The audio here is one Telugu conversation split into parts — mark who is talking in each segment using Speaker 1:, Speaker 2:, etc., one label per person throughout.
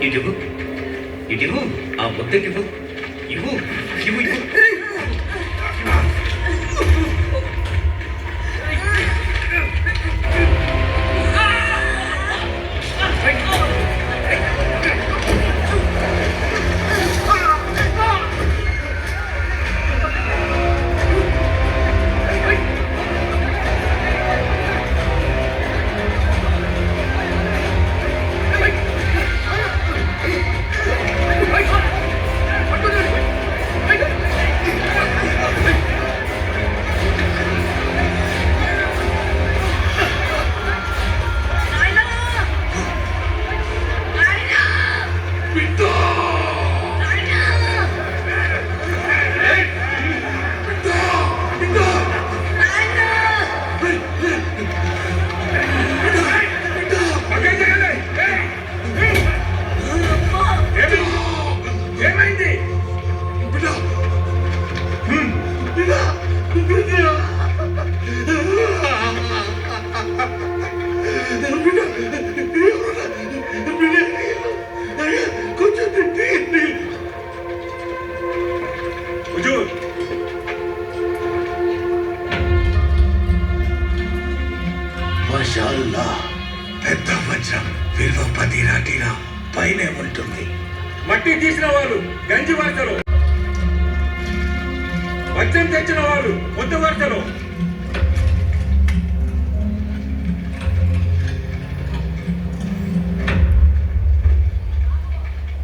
Speaker 1: ఇటు ఇటు ఆ ముద్దకి ఇవ్వు ఇవ్వు ఇవ్వు ఇవ్వు.
Speaker 2: పెద్ద వజ్రం విలువ 10 రాటిన పైనే ఉంటుంది.
Speaker 3: మట్టి తీసిన వాళ్ళు గంజి వరసలు, వజ్రం తెచ్చిన వాళ్ళు ముద్దు వరసలు.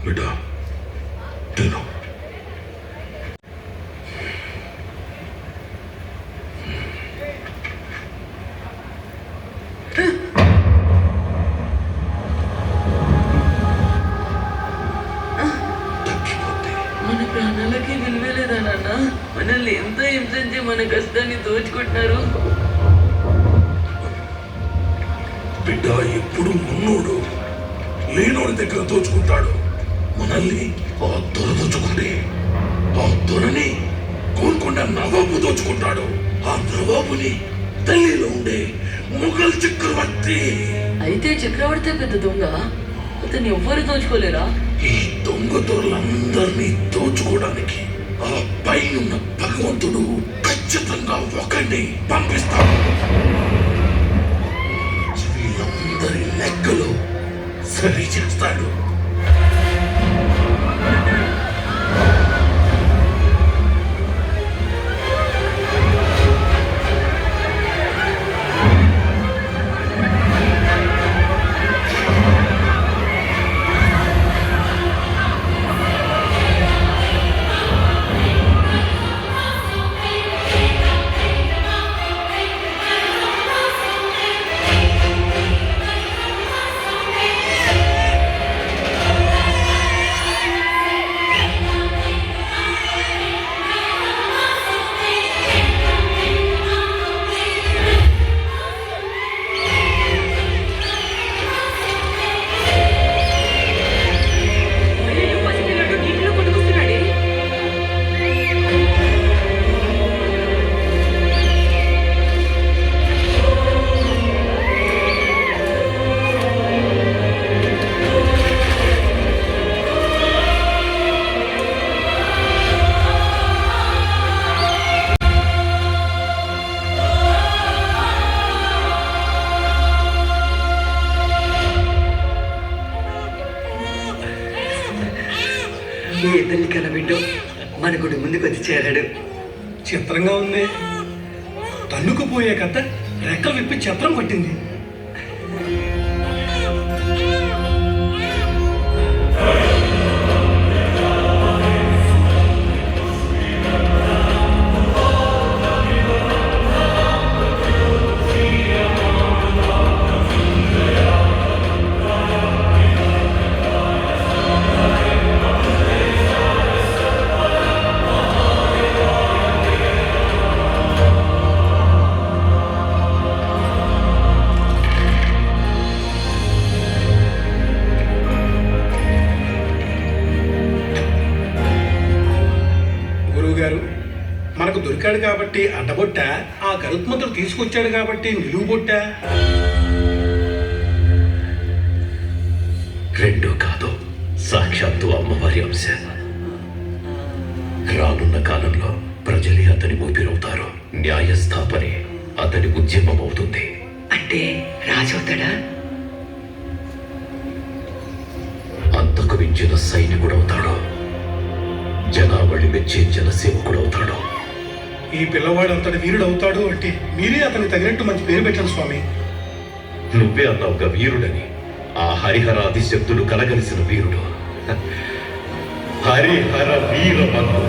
Speaker 2: బిడ్డ తిను.
Speaker 4: మన ప్రాణాలకి విలువలేదా నాన్న? మనల్ని ఎంత హింసించి మన కష్టాన్ని దోచుకుంటున్నారు.
Speaker 2: బిడ్డ ఎప్పుడు ఉన్నోడు లేనోడి దగ్గర దోచుకుంటాడు. మనల్ని ఆ దొర దోచుకుంటే ఆ దొరని కోల్కొండ నవాబు దోచుకుంటాడు. ఆ నవాబుని ఢిల్లీలో ఉండే ముఘల్ చక్రవర్తి.
Speaker 4: అయితే చక్రవర్తి పెద్ద దొంగ, అతన్ని ఎవ్వరు దోచుకోలేరా?
Speaker 2: ఈ దొంగ దొరలందరినీ దోచుకోవడానికి ఆ పైనున్న భగవంతుడు ఖచ్చితంగా ఒకరిని పంపిస్తాడు. వీళ్ళందరి లెక్కలు సరి చేస్తాడు.
Speaker 5: ఈ ఇద్దరిని కనబిడ్డో మన గుడి ముందుకు వచ్చి చేరాడు.
Speaker 6: చిత్రంగా ఉంది. తన్నుకుపోయే కథ రెక్కలు విప్పి చిత్రం పట్టింది. మనకు దొరికాడు కాబట్టి అడ్డబొట్ట, ఆ గరుత్మంతుడు తీసుకొచ్చాడు కాబట్టి నిలువు బొట్ట.
Speaker 2: రెండు కాదు,
Speaker 1: సాక్షాత్తు అమ్మవారి అంశ. రానున్న కాలంలో ప్రజలే అతని ఊపిరవుతారు. న్యాయస్థాపనే అతని ఉద్యమం అవుతుంది.
Speaker 5: అంటే రాజవుతాడా?
Speaker 1: అంతకు మించిన సైనికుడవుతాడు. జనావళి మెచ్చే జనసేవకుడవుతాడు.
Speaker 6: ఈ పిల్లవాడు అంతటి వీరుడు అవుతాడు అంటే మీరే అతనికి తగినట్టు మంచి పేరు పెట్టండి స్వామి.
Speaker 1: నువ్వే అన్నావుగా వీరుడని. ఆ హరిహరాది శక్తులు కలగలిసిన వీరుడు. హరిహర వీరమను.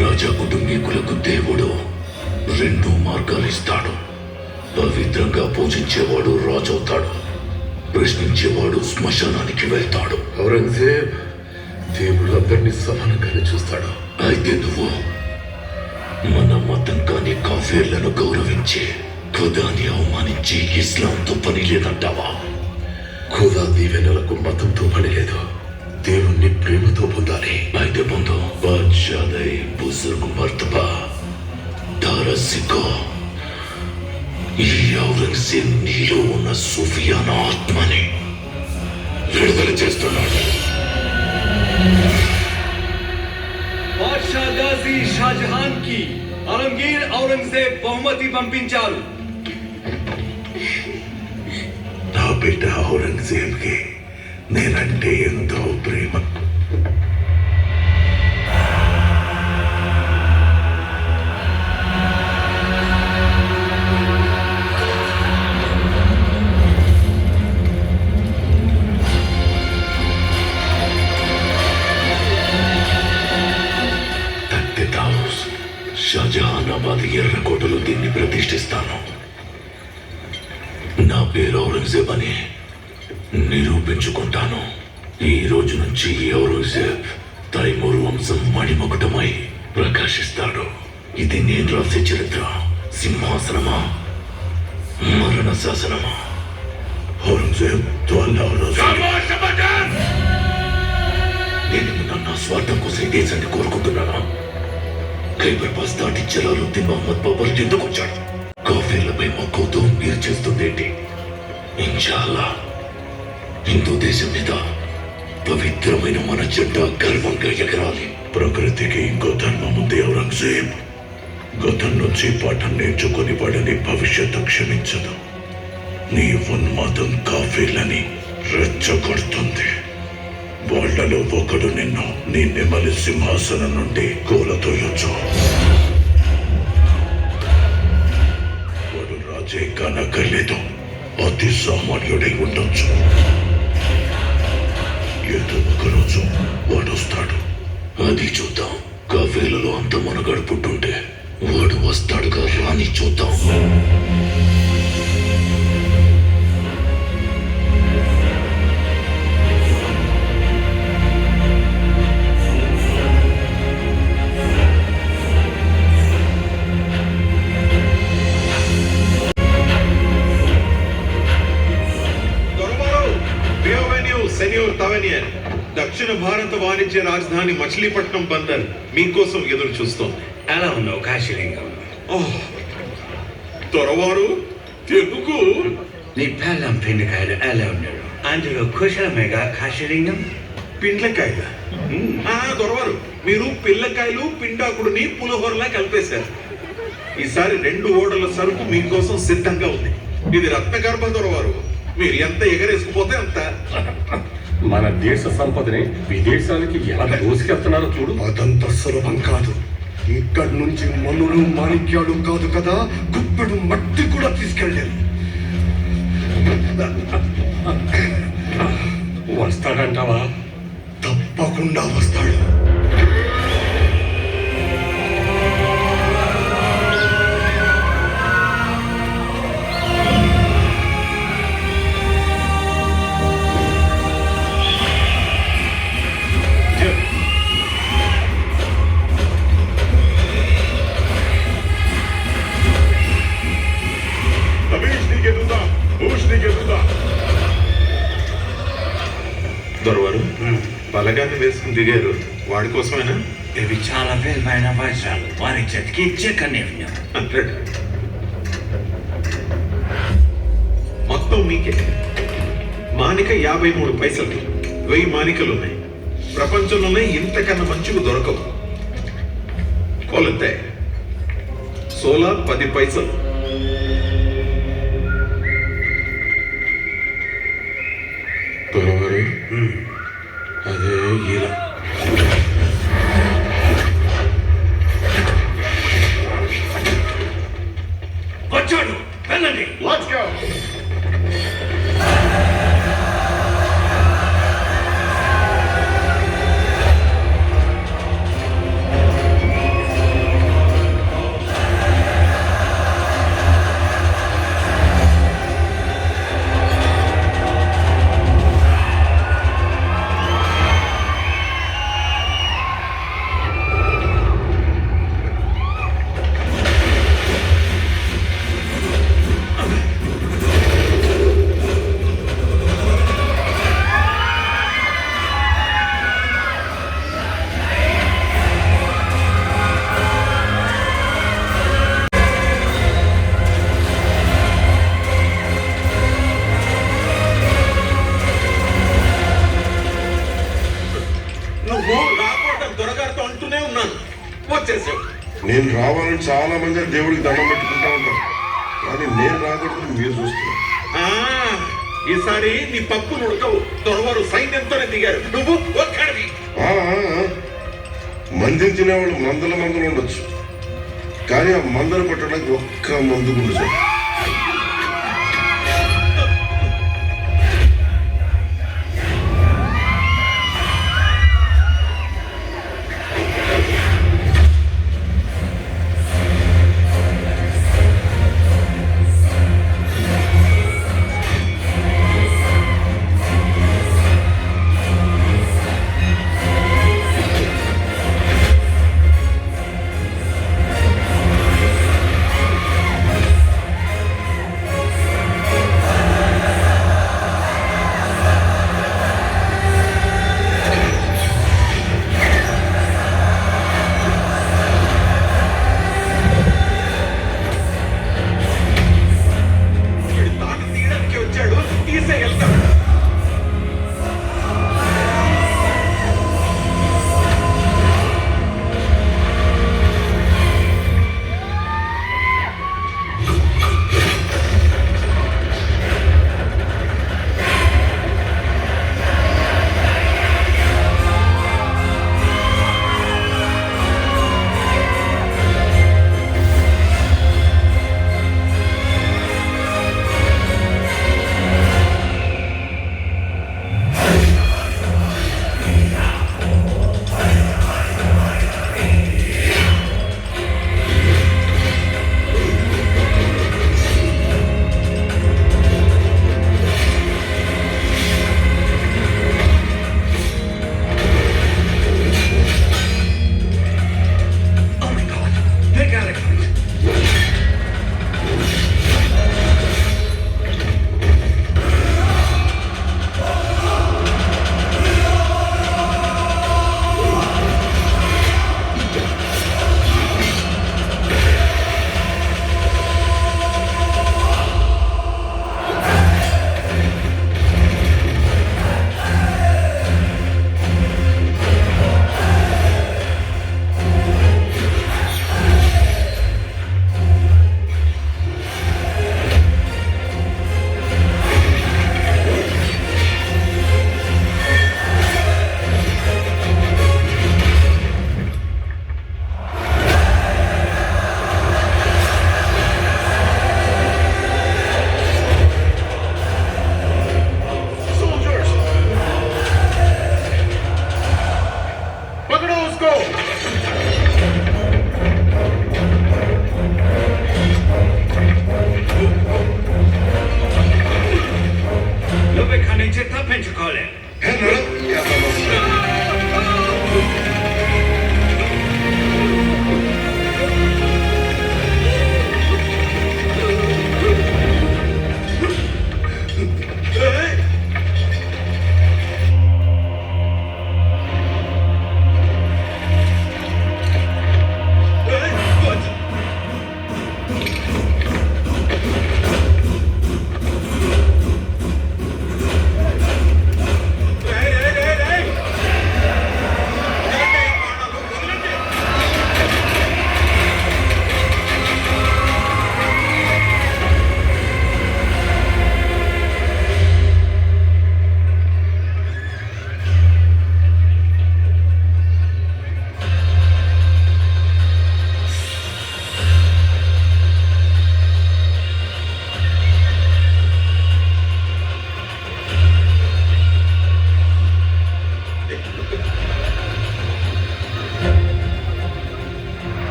Speaker 1: రాజా కుటుంబీకులకు దేవుడు 2 మార్గాలు ఇస్తాడు. పవిత్రంగా పూజించేవాడు రాజవుతాడు, ప్రశ్నించేవాడు శ్మశానానికి వెళ్తాడు. ఔరంగజేబ్ దేవుడు అందరినీ సమానంగానే చూస్తాడు. అయితే నువ్వు మన మతం కాని కాఫీర్లను గౌరవించి ఖుదాని అవమానించి ఇస్లాంతో పని లేదంటావా? ఖుదా దీవెనలకు మతంతో పని లేదు, దేవుణ్ణి ప్రేమతో పొందాలి. అయితే పొందు. బాద్షాదై బుజుర్గ్ మర్తబా దారసికో. ఈ ఔరంగజేబ్ నీలో ఉన్న సూఫియానా ఆత్మని విడుదల చేస్తున్నాడు.
Speaker 3: బాద్షా గాజీ షాజహాన్ కి ఆలంగీర్ ఔరంగజేబ్ బహుమతి పంపించారు.
Speaker 2: నా బిడ్డ ఔరంగజేబ్ కి నేనంటే ఎంతో ప్రేమ. షాజహానాబాద్ ఎర్రకోటలో దీన్ని ప్రతిష్ఠిస్తాను. నా పేరు ఔరంగజేబ్ అని నిరూపించుకుంటాను. ఈ రోజు నుంచి ఔరంగజేబ్ తైమూర్ వంశం మణిమకుటమై ప్రకాశిస్తాడు. ఇది నేను రాసే చరిత్ర. సింహాసనమా, మరణ శాసనమా? ఔరంగజేబ్ నేను నా స్వార్థం కోసం ఈ దేశాన్ని కోరుకుంటున్నాను. ఖైబర్ పాస్ దాటి జలాలుద్దీన్ మహమ్మద్ బాబర్ ఎందుకు వచ్చాడు? కాఫీర్లపై మక్కువతో మీరు చేస్తుందేంటి? ఇన్షాల్లా హిందూ దేశం మీద పవిత్రమైన మన జెండా గర్వంగా ఎగరాలి. ప్రకృతికి ఇంకో ధర్మం ఉంది ఔరంగజేబ్. గతం నుంచి పాఠం నేర్చుకుని వాడిని భవిష్యత్తు క్షమించదు. నీ ఉన్మాదం కాఫీలని రెచ్చగొడుతుంది. వాళ్ళలో ఒకడు నిన్ను నీ నెమలి సింహాసనం నుండి కూలతోయొచ్చు. వాడు రాజే కానక్కర్లేదు, అతి సామాన్యుడై ఉండొచ్చు. ఏదో ఒకరోజు వాడొస్తాడు, అది చూద్దాం. కాఫీలలో అంత మనగాడు పుట్టుంటే వాడు వస్తాడుగా, రాని చూద్దాం.
Speaker 7: సెన్యూర్ తవనియర్, దక్షిణ భారత వాణిజ్య రాజధాని మచిలీపట్నం బందర్ మీకోసం ఎదురు చూస్తోంది.
Speaker 3: ఎలా ఉన్నావు కాశీలింగం?
Speaker 7: దొరవారు తెలుగు.
Speaker 3: నీ పెళ్ళం పిండికాయలు ఎలా ఉన్నారు? అందులో కుశలమేగా కాశీలింగం?
Speaker 7: పిండ్లకాయల దొరవారు, మీరు పిల్లకాయలు పిండాకుడిని పులిహోరలా కలిపేశారు. ఈసారి 2 ఓడల సరుకు మీకోసం సిద్ధంగా ఉంది. ఇది రత్నగర్భ దొరవారు, మీరు ఎంత ఎగరేసుకుపోతే అంత.
Speaker 8: మన దేశ సంపదని విదేశానికి ఎలా దోసుకెళ్తున్నారో చూడు.
Speaker 9: అదంత సులభం కాదు. ఇక్కడి నుంచి మనులు మాణిక్యాలు కాదు కదా, గుప్పెడు మట్టి కూడా తీసుకెళ్ళారు.
Speaker 8: వస్తాడంటావా?
Speaker 9: తప్పకుండా వస్తాడు.
Speaker 7: దొరవారు బలగాన్ని వేసుకుని దిగారు, వాడి కోసమేనా?
Speaker 3: ఇవి చాలా విలువైన వజ్రాలు, వారి చేతికి చిక్కనివ్వం.
Speaker 7: మొత్తం మీకే. మానిక 53 పైసలు, 1000 మానికలు ఉన్నాయి. ప్రపంచంలోనే ఇంతకన్నా మంచివి దొరకవు. కొలతే సోలా 10 పైసలు. దొరవారు అదే ఇలా
Speaker 3: వచ్చాడు, వెళ్ళండి.
Speaker 7: Let's go. దొరగారితో అంటూనే ఉన్నాను, వచ్చేసావు.
Speaker 2: నేను రావాలని చాలా మంది దేవుడికి దండం పెట్టుకుంటా ఉంటాను, కానీ నేను రాకూడదు మీరు చూస్తున్నారు.
Speaker 7: ఈసారి నీ పప్పులు ఉడకవు. దొరవారు సైన్యంతోనే దిగారు, నువ్వు ఒక్కడివి.
Speaker 2: మందిని తినేవాళ్ళు మందలు ఉండొచ్చు, కానీ ఆ మందలు కొట్టడానికి ఒక్క మందు గుండు సార్.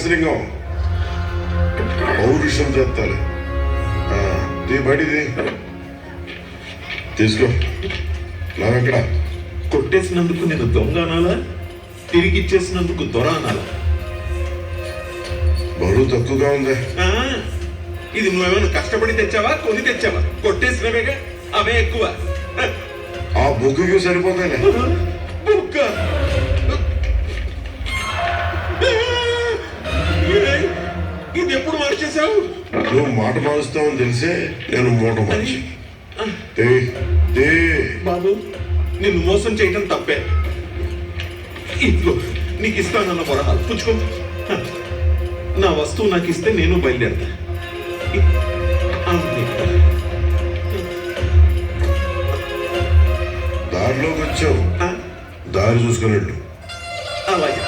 Speaker 9: కేసలింగం పౌరుషం చేస్తాలి బయటిది తీసుకో నావెక్కడ
Speaker 7: కొట్టేసినందుకు నేను దొంగ అనాలా, తిరిగి ఇచ్చేసినందుకు దొర అనాలా?
Speaker 9: బరువు తక్కువగా ఉంది.
Speaker 7: ఇది నువ్వేమైనా కష్టపడి తెచ్చావా, కొని తెచ్చావా? కొట్టేసినవేగా, అవే ఎక్కువ.
Speaker 9: ఆ బుగ్గుకి సరిపోతాయి.
Speaker 7: బుగ్గ ఇది ఎప్పుడు మార్చేశావు?
Speaker 9: నువ్వు మాట మారుస్తావని తెలిసే నేను మూట మార్చి
Speaker 7: బాబు, నిన్ను మోసం చేయటం తప్పే. ఇదిగో నీకు ఇస్తానన్న వరహాలు పుచ్చుకో. నా వస్తువు నాకు ఇస్తే నేను బయలుదేరతా.
Speaker 9: దారిలోకి వచ్చావు, దారి చూసుకున్నట్టు.
Speaker 7: అలాగే.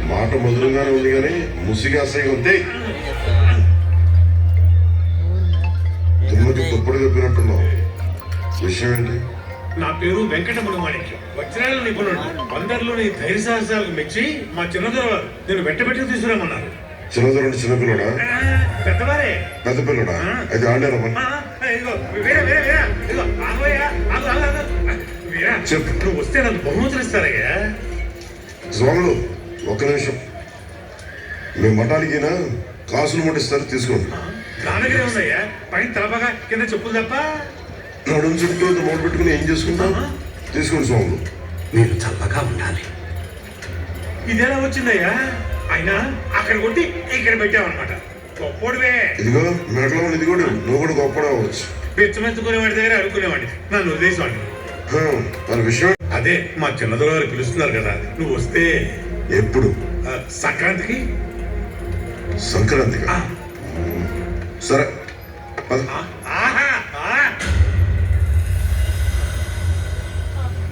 Speaker 9: మాట మధురంగానే ఉంది కానీ ముసిగా అసహ్యం ఉంది. దుమ్మకి తుప్పడు చెప్పినట్టున్నావు. విషయం ఏంటి?
Speaker 6: నా పేరు వెంకటముని మాణిక్యం, వజ్రాల నిపుణుడు. అందరిలోని ధైర్య సాహసాలకు మెచ్చి మా చిన్నదొరవారు నేను వెంటబెట్టి తీసుకురామన్నారు.
Speaker 9: చిన్నదొరండి చిన్నపిల్లడా?
Speaker 6: పెద్దవారే.
Speaker 9: పెద్ద పిల్లడా? అయితే ఆడారమ్మా. చెప్పు.
Speaker 6: నువ్వు వస్తే నాకు బహుమతులు ఇస్తారయ్యా.
Speaker 9: స్వాములు ఒక్క నిమిషం. మీ మఠానికినా కాసులు ముట్టిస్తారు, తీసుకోండి.
Speaker 6: నా దగ్గరే ఉందయ్యా, పైన తలపగా కింద చెప్పులు తప్ప.
Speaker 9: నడుము చుట్టూ మూట పెట్టుకుని ఏం చేసుకుంటాం? తీసుకోండి స్వాములు.
Speaker 3: మీరు చల్లగా ఉండాలి.
Speaker 6: ఇదేలా వచ్చిందయ్యా? అయినా అక్కడ కొట్టి ఇక్కడ పెట్టామన్నమాట. గొప్పోడివే.
Speaker 9: ఇదిగో మెడలో ఇది కూడా, నువ్వు కూడా గొప్పగా అవ్వచ్చు.
Speaker 6: పెంచుకునేవాడి దగ్గర అడుక్కునేవాడిని, నన్ను వదిలేసేవాడిని.
Speaker 9: మన విషయం
Speaker 6: అదే మా చిన్నదొరవారు పిలుస్తున్నారు కదా, నువ్వు వస్తే.
Speaker 9: ఎప్పుడు?
Speaker 6: సంక్రాంతికి.
Speaker 9: సంక్రాంతికి? సరే.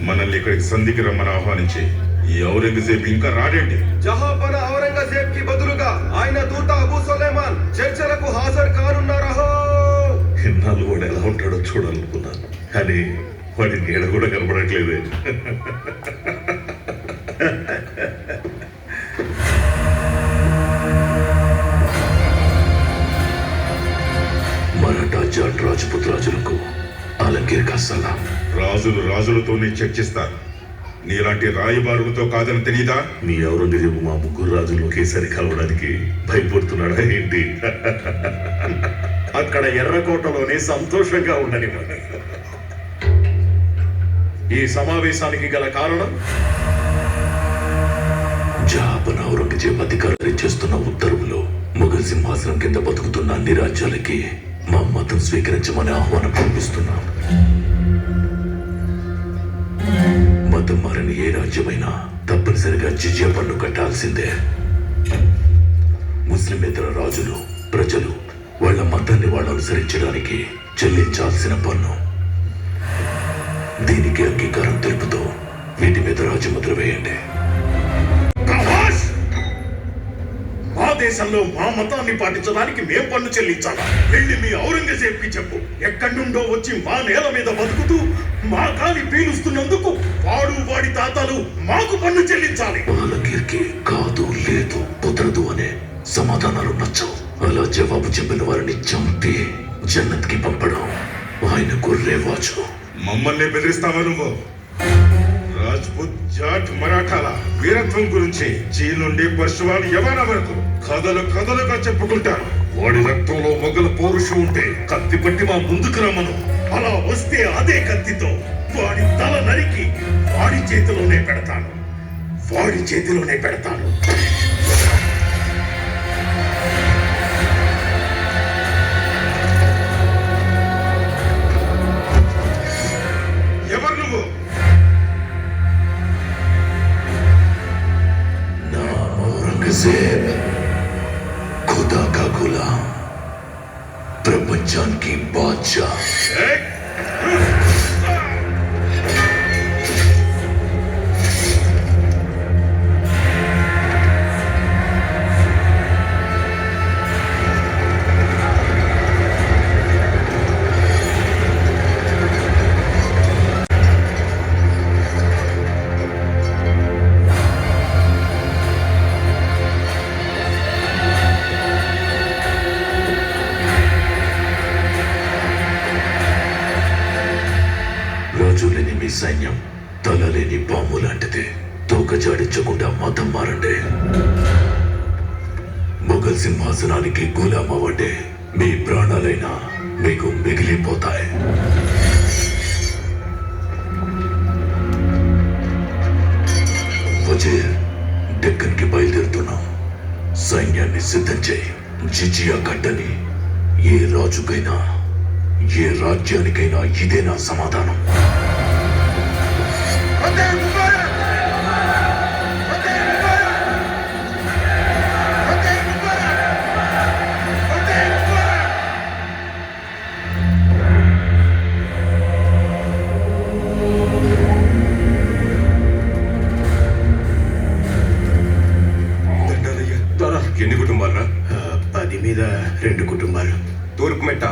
Speaker 2: మనల్ని ఇక్కడికి సంధికి రమ్మని ఆహ్వానించి ఈ ఔరంగజేబ్ ఇంకా రాడండి.
Speaker 10: జహాపన ఔరంగజేబ్ కి బదులుగా ఆయన దూత అబూ సులైమాన్ చర్చలకు హాజరు కానున్నారహో.
Speaker 2: ఇన్నాళ్ళు వాడు ఎలా ఉంటాడో చూడాలనుకున్నాను, కానీ వాడి నీడ కూడా కనపడట్లేదే.
Speaker 1: మరాఠా జాట్ రాజపుత్ రాజులకు ఆలంగీర్ కా సలాం.
Speaker 2: రాజులు రాజులతోనే చర్చిస్తారు, నీలాంటి రాయబారులతో కాదని తెలీదా?
Speaker 1: మీ ఔరంగజేబు మా ముగ్గురు రాజులను ఒకేసారి కలవడానికి భయపడుతున్నాడా ఏంటి?
Speaker 8: అక్కడ ఎర్రకోటలోనే సంతోషంగా ఉండనివ్వండి. ఈ సమావేశానికి గల కారణం
Speaker 1: జహాపన ఔరంగజేబ్ అధికారం చేస్తున్న ఉత్తర్వులో మొఘల్ సింహాసనం కింద బతుకుతున్న అన్ని రాజ్యాలకి మా మతం స్వీకరించమని ఆహ్వానం పంపిస్తున్నాం. మతం మారని ఏ రాజ్యమైనా తప్పనిసరిగా జిజియా పన్ను కట్టాల్సిందే. ముస్లిమేతర రాజులు, ప్రజలు వాళ్ళ మతాన్ని వాళ్ళు అనుసరించడానికి చెల్లించాల్సిన పన్ను. దీనికి అంగీకారం తెలుపుతూ వీటి మీద రాజముద్ర వేయండి.
Speaker 8: మా దేశంలో మా మతాన్ని పాటించడానికి మేం పన్ను చెల్లించాలా? వెళ్ళి మీ ఔరంగజేబ్కి చెప్పు. ఎక్కడి నుండో వచ్చి మా నేల మీద బతుకుతూ మా కాలి పీలుస్తున్నందుకు వాడు వాడి తాతలు మాకు పన్ను చెల్లించాలి.
Speaker 1: ఆలంగీర్కి కాదు, లేదు, కుదరదు అనే సమాధానాలు నచ్చవు. అలా జవాబు చెప్పిన వారిని చంపి జన్నత్కి పంపడం ఆయనకు రేవాజు.
Speaker 2: మమ్మల్ని బెదిరిస్తావా నువ్వు? రాజ్పుత్, జాట్, మరాఠాల వీరత్వం గురించి చీన్ నుండి పర్షివాన్ యవన వరకు కథలు కథలుగా చెప్పుకుంటారు. వాడి రక్తంలో మొగల పౌరుషం ఉంటే కత్తి పట్టి మా ముందుకు రమ్మను.
Speaker 8: అలా వస్తే అదే కత్తితో వాడి తల నరికి వాడి చేతిలోనే పెడతాను.
Speaker 2: ఎవరు నువ్వు?
Speaker 1: నా ఔరంగజేబ్, ఖుదా కా గులాం, ప్రపంచానికి బాద్షా.
Speaker 2: ఏయ్!
Speaker 1: దిగజాడించకుండా మతం మారండి. మొఘల్ సింహాసనానికి గులామవ్వండి. మీ ప్రాణాలైనా మీకు మిగిలిపోతాయి. వజీర్, డెక్కన్కి బయలుదేరుతున్నాం. సైన్యాన్ని సిద్ధం చేయి. జిజియా గడ్డని ఏ రాజుకైనా ఏ రాజ్యానికైనా ఇదే నా సమాధానం.
Speaker 10: ఎన్ని కుటుంబాలరా?
Speaker 9: 10 మీద 2 కుటుంబాలు.
Speaker 10: తూర్పు మెట్ట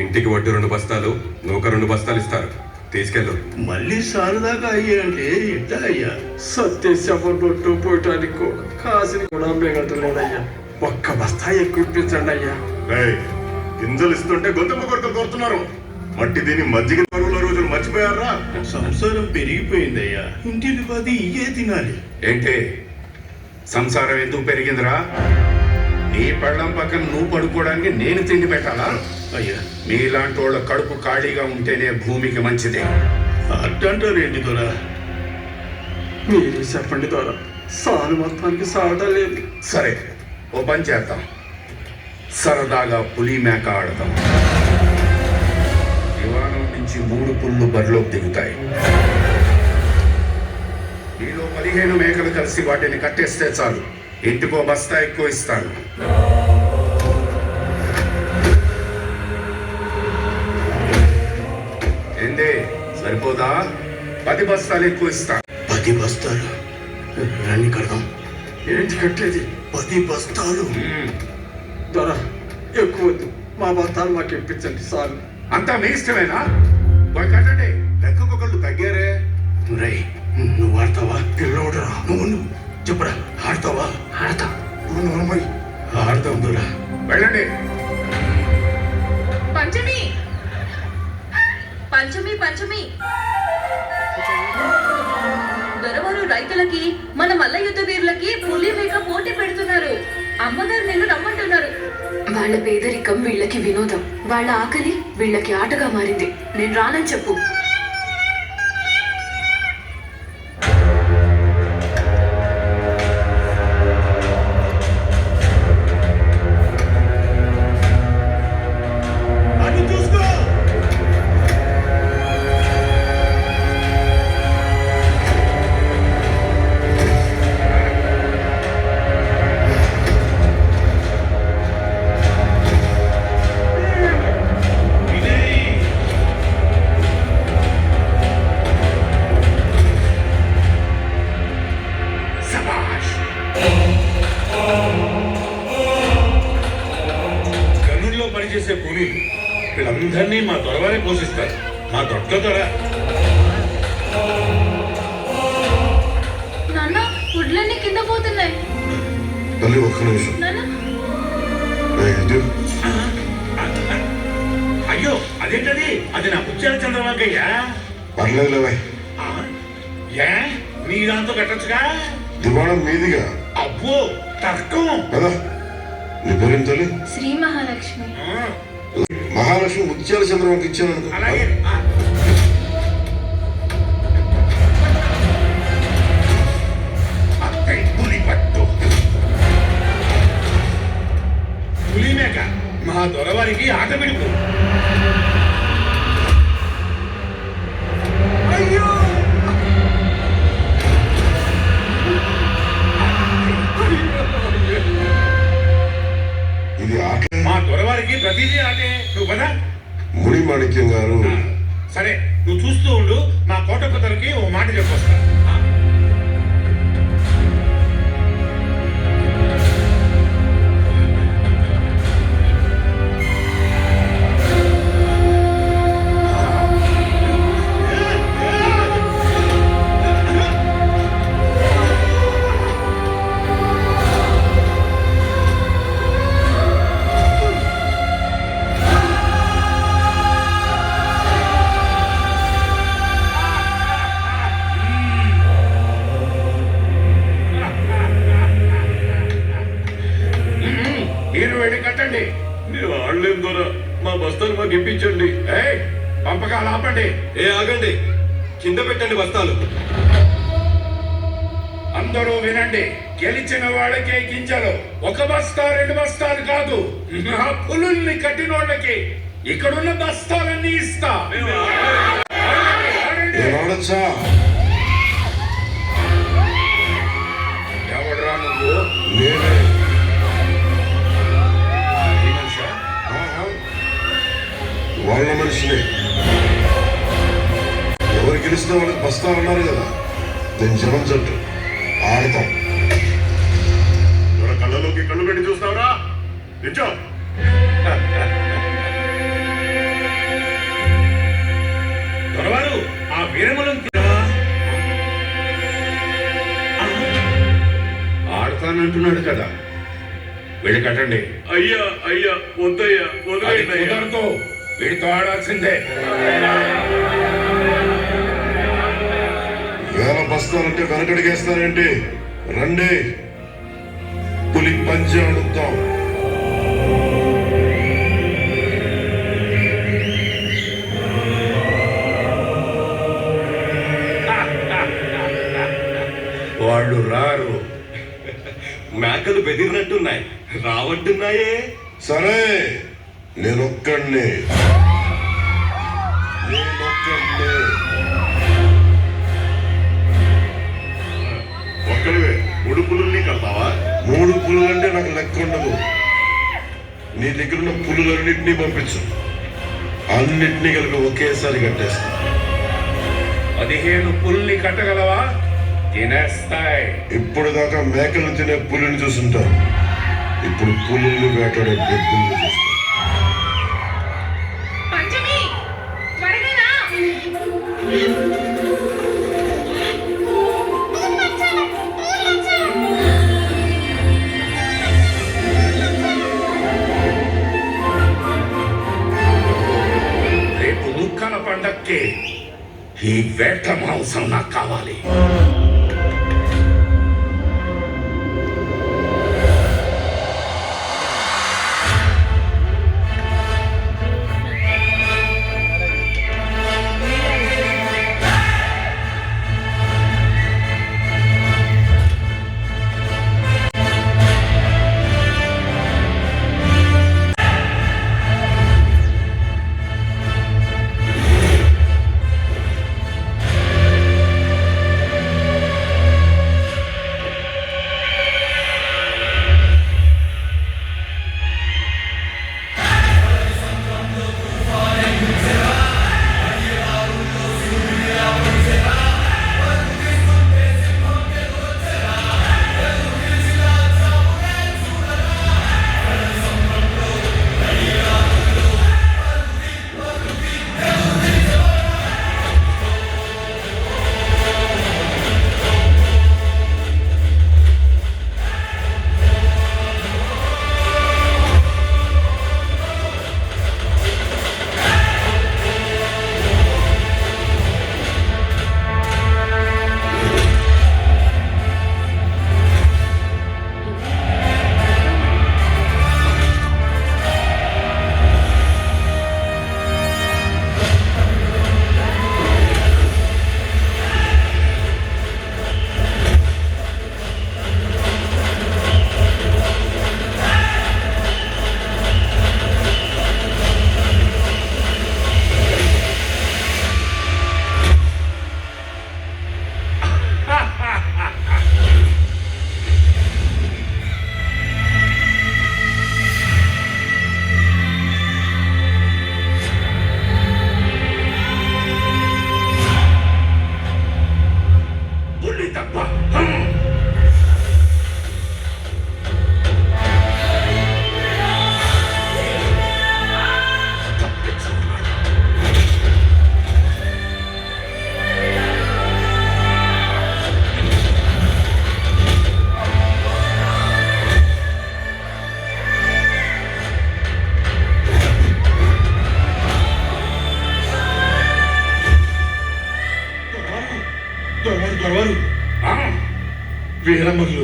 Speaker 10: ఇంటికి వడ్డు 2 బస్తాలు, నూక 2 బస్తాలు ఇస్తారు. తీసుకెళ్ళు.
Speaker 9: మళ్ళీ సారదాకా అయ్యాయంటే ఎట్లా అయ్యా? సత్యశపట్టు పోయటానికి కూడా కాసిని కూడా మిగలటలేదయ్యా. ఒక్క బస్తా ఎక్కువ ఇప్పించండి అయ్యా.
Speaker 8: గింజలు ఇస్తుంటే గొంతమ్మ కొడుకులు కోరుతున్నారు. మట్టి దీని మజ్జిగ పరువుల రోజులు మర్చిపోయారా?
Speaker 9: సంసారం పెరిగిపోయిందయ్యా. ఇంటిని 10 ఇయ్యే తినాలి.
Speaker 11: ఏంటి సంసారం ఎందుకు పెరిగిందిరా? నీ పళ్ళం పక్కన నువ్వు పడుకోవడానికి నేను తిండి పెట్టాలా?
Speaker 9: అయ్యా
Speaker 11: మీలాంటి వాళ్ళ కడుపు ఖాళీగా ఉంటేనే భూమికి మంచిది.
Speaker 9: అట్టంటారేంటి దొరా? మీరే చెప్పండి దొరా. సాలు మొత్తానికి సాగటం లేదు.
Speaker 11: సరే, ఓ పని చేద్దాం. సరదాగా పులి మేక ఆడదాం. విమానం నుంచి 3 పుళ్ళు బరిలోకి దిగుతాయి. మీలో 15 మేకలు కలిసి వాటిని కట్టేస్తే చాలు. ఇంటికో బస్తా ఎక్కువ ఇస్తాను. ఏందే సరిపోదా? 10 బస్తాలు ఎక్కువ ఇస్తాను.
Speaker 9: 10 బస్తాలు రండి కడదాం. ఏంటి కట్టేది? 10 బస్తాలు దొర ఎక్కువ వద్దు. మా బస్తాలు మాకు ఇప్పించండి సార్.
Speaker 11: అంతా మీ ఇష్టమేనా? పోయి కట్టండి.
Speaker 8: లెక్కకొకళ్ళు తగ్గారే.
Speaker 9: రై నువ్వు ఆడతావా? పిల్లోడురా నువ్వు చెప్పురా. ఆడతావా? ఆడతా. నువ్వు ఆడతావు దొరా.
Speaker 11: వెళ్ళండి.
Speaker 12: పంచమి పంచమి పంచమి దొరవారు రైతులకి మన మల్ల యుద్ధ వీరులకి పులి మేక పోటీ పెడుతున్నారు. అమ్మగారు నేను రమ్మంటున్నారు.
Speaker 13: వాళ్ళ పేదరికం వీళ్ళకి వినోదం, వాళ్ళ ఆకలి వీళ్ళకి ఆటగా మారింది. నేను రానని చెప్పు.
Speaker 6: పనిచేసే కూలీలు వీళ్ళందరినీ మా దొరవారే పోషిస్తారు. మా దొడ్ల దొర.
Speaker 12: నాన్న గుడ్లన్నీ కింద పోతున్నాయి.
Speaker 9: తల్లి ఒక్క నిమిషం.
Speaker 6: అయ్యో అదేంటది? అది నా పుచ్చాల చంద్రబాబయ్యా.
Speaker 9: పర్లేదులేవే.
Speaker 6: ఏ నీ దాంతో కట్టచ్చుగా?
Speaker 9: దివాణం మీదిగా.
Speaker 6: అబ్బో తర్కం
Speaker 9: కదా. నీ పేరేం తల్లి?
Speaker 12: శ్రీ మహాలక్ష్మి.
Speaker 9: మహాలక్ష్మి ముత్యాల చంద్రబాబుకి ఇచ్చాను.
Speaker 6: అలాగే. పులిమేక మా దొరవారికి ఆట పిడుపు. అయ్యో
Speaker 9: ఇది ఆట.
Speaker 6: మా దొరవారికి ప్రతిదీ ఆటే. నువ్వు పద.
Speaker 9: ముడి మాణిక్యం గారు.
Speaker 6: సరే నువ్వు చూస్తూ ఉండు. మా కోటప్పతలకి ఓ మాట చెప్పొస్తా.
Speaker 11: మీరు వెళ్ళి కట్టండి.
Speaker 2: మేము ఆడలేం ద్వారా మా బస్తాలు మాకు ఇప్పించండి.
Speaker 11: పంపకాలు ఆపండి.
Speaker 2: ఆగండి, కింద పెట్టండి బస్తాలు.
Speaker 11: అందరూ వినండి, గెలిచిన వాళ్ళకే గింజలు. 1 బస్తా 2 బస్తాలు కాదు, నా పులుల్ని కట్టినోళ్ళకి ఇక్కడున్న బస్తాలన్నీ ఇస్తా. ఎవడరా నువ్వు?
Speaker 8: వాళ్ళ మనిషిని ఎవరు గెలిచిన వాళ్ళకి బస్తాలన్నారు కదా, నేను జనం జట్టు ఆడతాం. కళ్ళలోకి కళ్ళు పెట్టి చూస్తావురా? నిజం.
Speaker 6: దొరవారు ఆ వీరములను
Speaker 11: ఆడతానంటున్నాడు కదా, వెళ్ళి కట్టండి.
Speaker 2: అయ్యా అయ్యా వద్దయ్యా, వదిలేయండి అయ్యా.
Speaker 11: కుదరదు, వీడితో ఆడాల్సిందే.
Speaker 8: 1000 బస్తాలంటే వెనకడిగేస్తారేంటి? రండి, పులి పంచి అడుగుతాం.
Speaker 11: వాళ్ళు రారు.
Speaker 2: మేకలు బెదిరినట్టున్నాయి, రావట్టున్నాయే.
Speaker 8: సరే, నేనొక్కడిని.
Speaker 2: ఒక్కడివే 3 పులుల్ని కడతావా?
Speaker 8: 3 పులులంటే నాకు లెక్క ఉండదు. నీ దగ్గర ఉన్న పులులన్నింటినీ పంపించు, అన్నిటినీ కలిపి ఒకేసారి కట్టేస్తా.
Speaker 11: 15 పుల్ని కట్టగలవా? తినేస్తాయి.
Speaker 8: ఇప్పుడు దాకా మేకలు తినే పులిని చూసుంటారు, ఇప్పుడు పులుల్ని వేటాడే బెబ్బుల్ని చూస్తారు.
Speaker 11: రేపు ముక్కల పండక్కి ఈ వేట మాంసం నాకు కావాలి. వీరమల్లు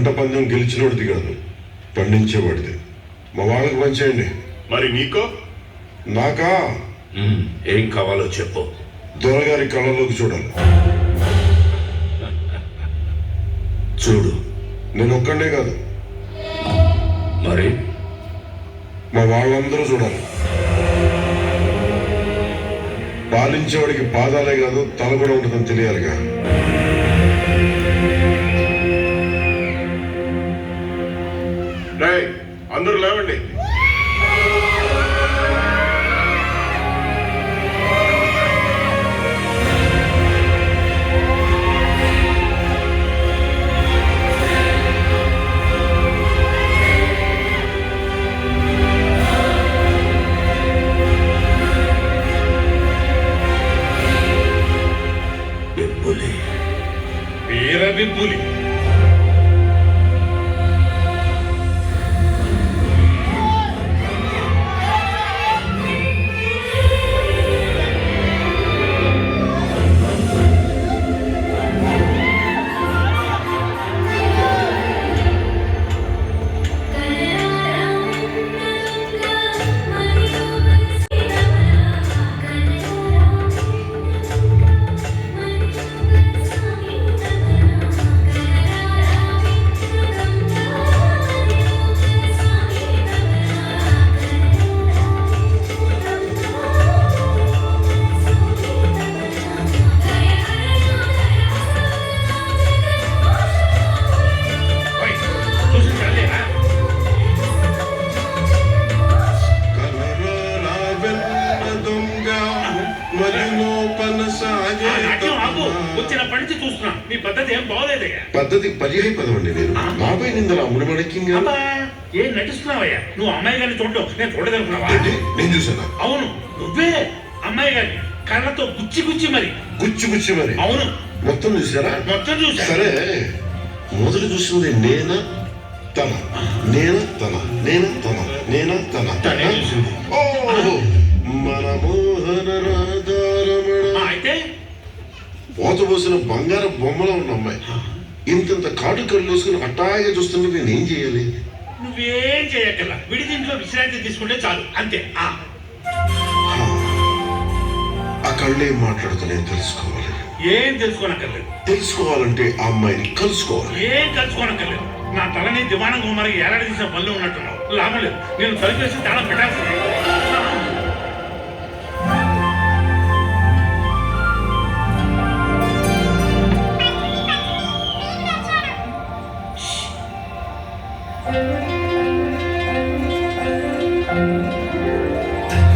Speaker 14: పంట పందెం గెలిచినోడిది కాదు, పండించేవాడిది. మా వాళ్ళకి పంచేయండి.
Speaker 8: మరి నీకో?
Speaker 14: నాకా?
Speaker 11: ఏం కావాలో చెప్పు.
Speaker 14: దొరగారి కళ్ళలోకి చూడాలి.
Speaker 11: చూడు.
Speaker 14: నేను ఒక్కడే కాదు,
Speaker 11: మరి
Speaker 14: మా వాళ్ళందరూ చూడాలి. పాలించేవాడికి పాదాలే కాదు, తల కూడా ఉంటుందని తెలియాలిగా.
Speaker 8: అందరూ లేవండి.
Speaker 11: వీరబిబ్బులి. వచ్చినప్పటి నుంచి చూస్తున్నా మీ పద్ధతి ఏం బాగోలేదయ్యా.
Speaker 14: పద్ధతి పర్యాయ పదం అండి. నేను నాపై నిందల మునిమణిక్యంగా
Speaker 11: ఏం నటిస్తున్నావయ్యా? నువ్వు అమ్మాయి గారిని చూడటం నేను చూడదనుకున్నావా?
Speaker 14: నేను చూసానా?
Speaker 11: అవును, నువ్వే అమ్మాయి గారిని కళ్ళతో గుచ్చి గుచ్చి మరి. అవును,
Speaker 14: మొత్తం చూసారా?
Speaker 11: మొత్తం చూసా.
Speaker 14: సరే, మొదలు చూసింది నేనా తన? ఓ మన మోహన రాధారమణ.
Speaker 11: అయితే
Speaker 14: పోతపోసిన బంగారు బొమ్మలో ఉన్న అమ్మాయి ఇంత కాటు కళ్ళు వేసుకుని అట్టాగే చూస్తుంటే నేను ఏం చేయాలి?
Speaker 11: నువ్వేం చేయక్కర్లా, విడిదింట్లో విశ్రాంతి తీసుకుంటే చాలు, అంతే.
Speaker 14: ఆ కళ్ళు ఏం మాట్లాడుతున్నాయో తెలుసుకోవాలి.
Speaker 11: ఏం తెలుసుకోనక్కర్లేదు.
Speaker 14: తెలుసుకోవాలంటే ఆ అమ్మాయిని కలుసుకోవాలి.
Speaker 11: ఏం కలుసుకోనక్కర్లేదు. నా తలని దివాణం గుమ్మరికి ఏడాది తీసిన పనులు ఉన్నట్టున్నావు. లాభం లేదు, నేను తలుపేసి తాళం పెట్టాల్సింది.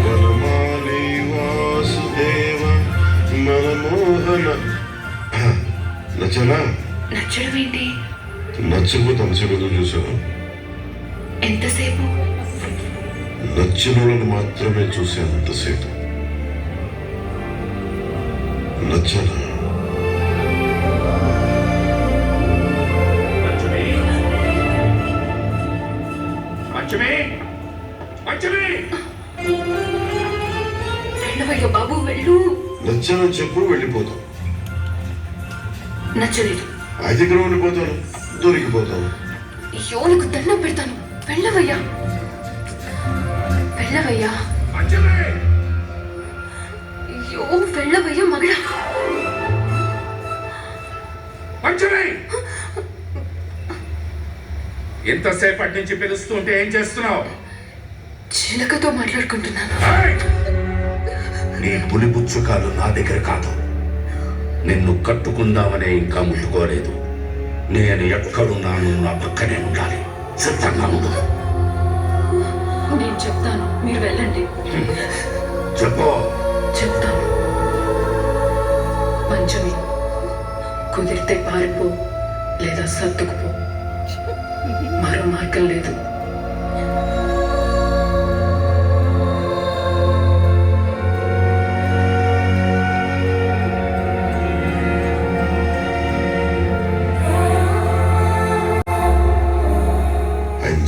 Speaker 14: వనమాలి వాసుదేవ మనమోహన. నచ్చనా?
Speaker 13: నచ్చడం ఏంటి?
Speaker 14: నచ్చకపోతే అంతసేపు చూసాను.
Speaker 13: ఎంతసేపు?
Speaker 14: నచ్చిన వాళ్ళని మాత్రమే చూసేంతసేపు. నచ్చనా?
Speaker 13: వెళ్ళవయ్య బాబు, వెళ్ళు.
Speaker 14: నచ్చానని చెప్పు, వెళ్ళిపోతాం.
Speaker 13: నచ్చలేదు.
Speaker 14: అది దగ్గర ఉండిపోతాను, దొరికిపోతాను.
Speaker 13: అయ్యో, నీకు దండం పెడతాను. వెళ్ళవయ్యా. అయ్యో, వెళ్ళవయ్యా మగడా.
Speaker 11: ఎంతసేపటి నుంచి పిలుస్తుంటే ఏం చేస్తున్నావు?
Speaker 13: చిలకతో మాట్లాడుకుంటున్నాను.
Speaker 11: నీ పులి పుచ్చుకాలు నా దగ్గర కాదు. నిన్ను కట్టుకుందామనే ఇంకా ముట్టుకోలేదు. నేను ఎక్కడున్నాను, నా పక్కనే ఉండాలి. సిద్ధంగా ఉండు.
Speaker 13: నేను చెప్తాను, మీరు వెళ్ళండి.
Speaker 11: చెప్పు.
Speaker 13: చెప్తాను. పంచమి, కుదిరితే పారిపో, లేదా సర్దుకుపో. మరో మార్గం లేదు.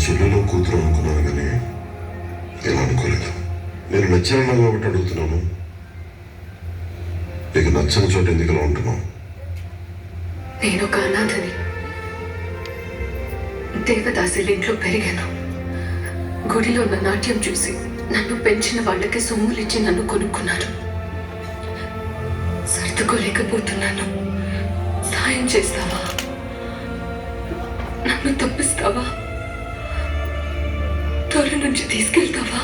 Speaker 14: చెల్లెలో కూతురు అనుకున్నాను కానీ ఇలా అనుకోలేదు. నేను నచ్చానన్నా కాబట్టి అడుగుతున్నాను. నీకు నచ్చని చోట ఎందుకు ఇలా ఉంటున్నావు?
Speaker 13: నేను ఒక అనాథని. దేవదాసుల ఇంట్లో పెరిగాను. గుడిలో ఉన్న నాట్యం చూసి నన్ను పెంచిన వాళ్ళకి సొమ్ములిచ్చి నన్ను కొనుక్కున్నారు. సర్దుకోలేకపోతున్నాను. సాయం చేస్తావా? నన్ను తప్పిస్తావా? త్వర నుంచి తీసుకెళ్తావా?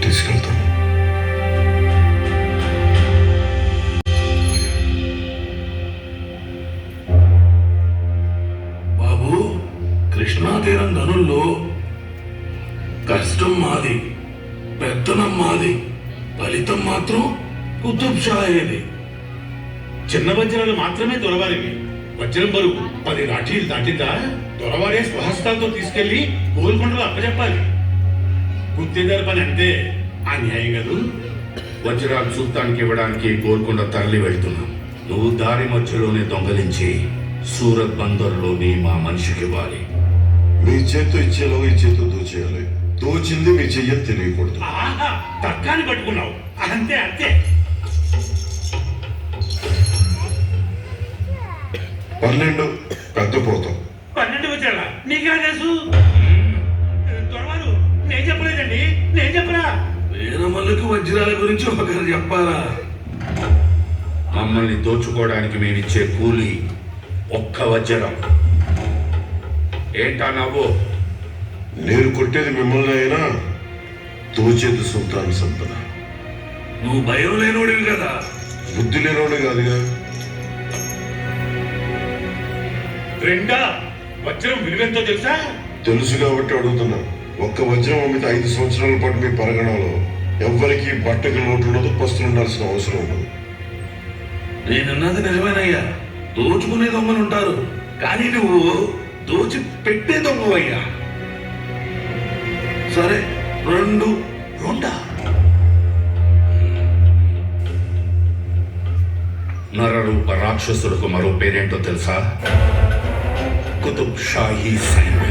Speaker 14: తీసుకెళ్తాను.
Speaker 1: బాబు, కృష్ణా తీరం గనుల్లో కష్టం మాది, పెత్తనం మాది, ఫలితం మాత్రం కుతుబ్ షాయేది.
Speaker 6: చిన్న వజ్రాలు మాత్రమే దొరవారివి. వజ్రం బరువు 10 లాఠీలు దాటిందా దొరవారే స్వహస్తాలతో తీసుకెళ్లి గోల్కొండలో అప్పచెప్పాలి. గుత్తేదారు పని అంతే. అన్యాయం కదూ.
Speaker 11: వజ్రాలు సుల్తాన్కి ఇవ్వడానికి గోల్కొండ తరలి వెళ్తున్నాం. నువ్వు దారి మధ్యలోనే దొంగలించి సూరత్ బందర్లోని మా మనిషికి ఇవ్వాలి.
Speaker 14: మీ చేత్తో ఇచ్చేలో ఈ చేత్తో దోచేయాలి. దోచింది మీ చెయ్యని తెలియకూడదు.
Speaker 6: ఆహా, తక్కాన్ని పట్టుకున్నావు. అంతే అంతే.
Speaker 14: 12 పెద్ద పోతాం.
Speaker 6: 12 వచ్చాడా? నీకా తెలుసు? దొరవారు నేను చెప్పలేదండి. నేను చెప్పరా?
Speaker 1: వీరమల్లుకి వజ్రాల గురించి ఒకరు చెప్పాలా?
Speaker 11: మమ్మల్ని దోచుకోవడానికి మేమిచ్చే కూలి ఒక్క వజ్రం. ఏంటా నవ్వు?
Speaker 14: నేను కొట్టేది మిమ్మల్ని అయినా దోచేది సుల్తాన్ సంపద.
Speaker 1: నువ్వు భయం లేనోడివి కదా.
Speaker 14: బుద్ధి లేనోడు కాదుగా.
Speaker 6: రెండా వజ్రం విలువెంతో తెలుసా?
Speaker 14: తెలుసు కాబట్టి అడుగుతున్నా. ఒక్క వజ్రం అమ్మితే 5 సంవత్సరాల పాటు మీ పరగణలో ఎవ్వరికి బట్టకి లోటు ఉండదు, పస్తులు ఉండాల్సిన అవసరం ఉండదు.
Speaker 1: నేనున్నది నిజమేనయ్యా. దోచుకునే దొంగలు ఉంటారు, కానీ నువ్వు దోచి పెట్టే దొంగవయ్యా. సరే, 2
Speaker 11: నరరూప రాక్షసులకు మరో పేరేంటో తెలుసా? కుతుబ్ షాహీ సైన్యం.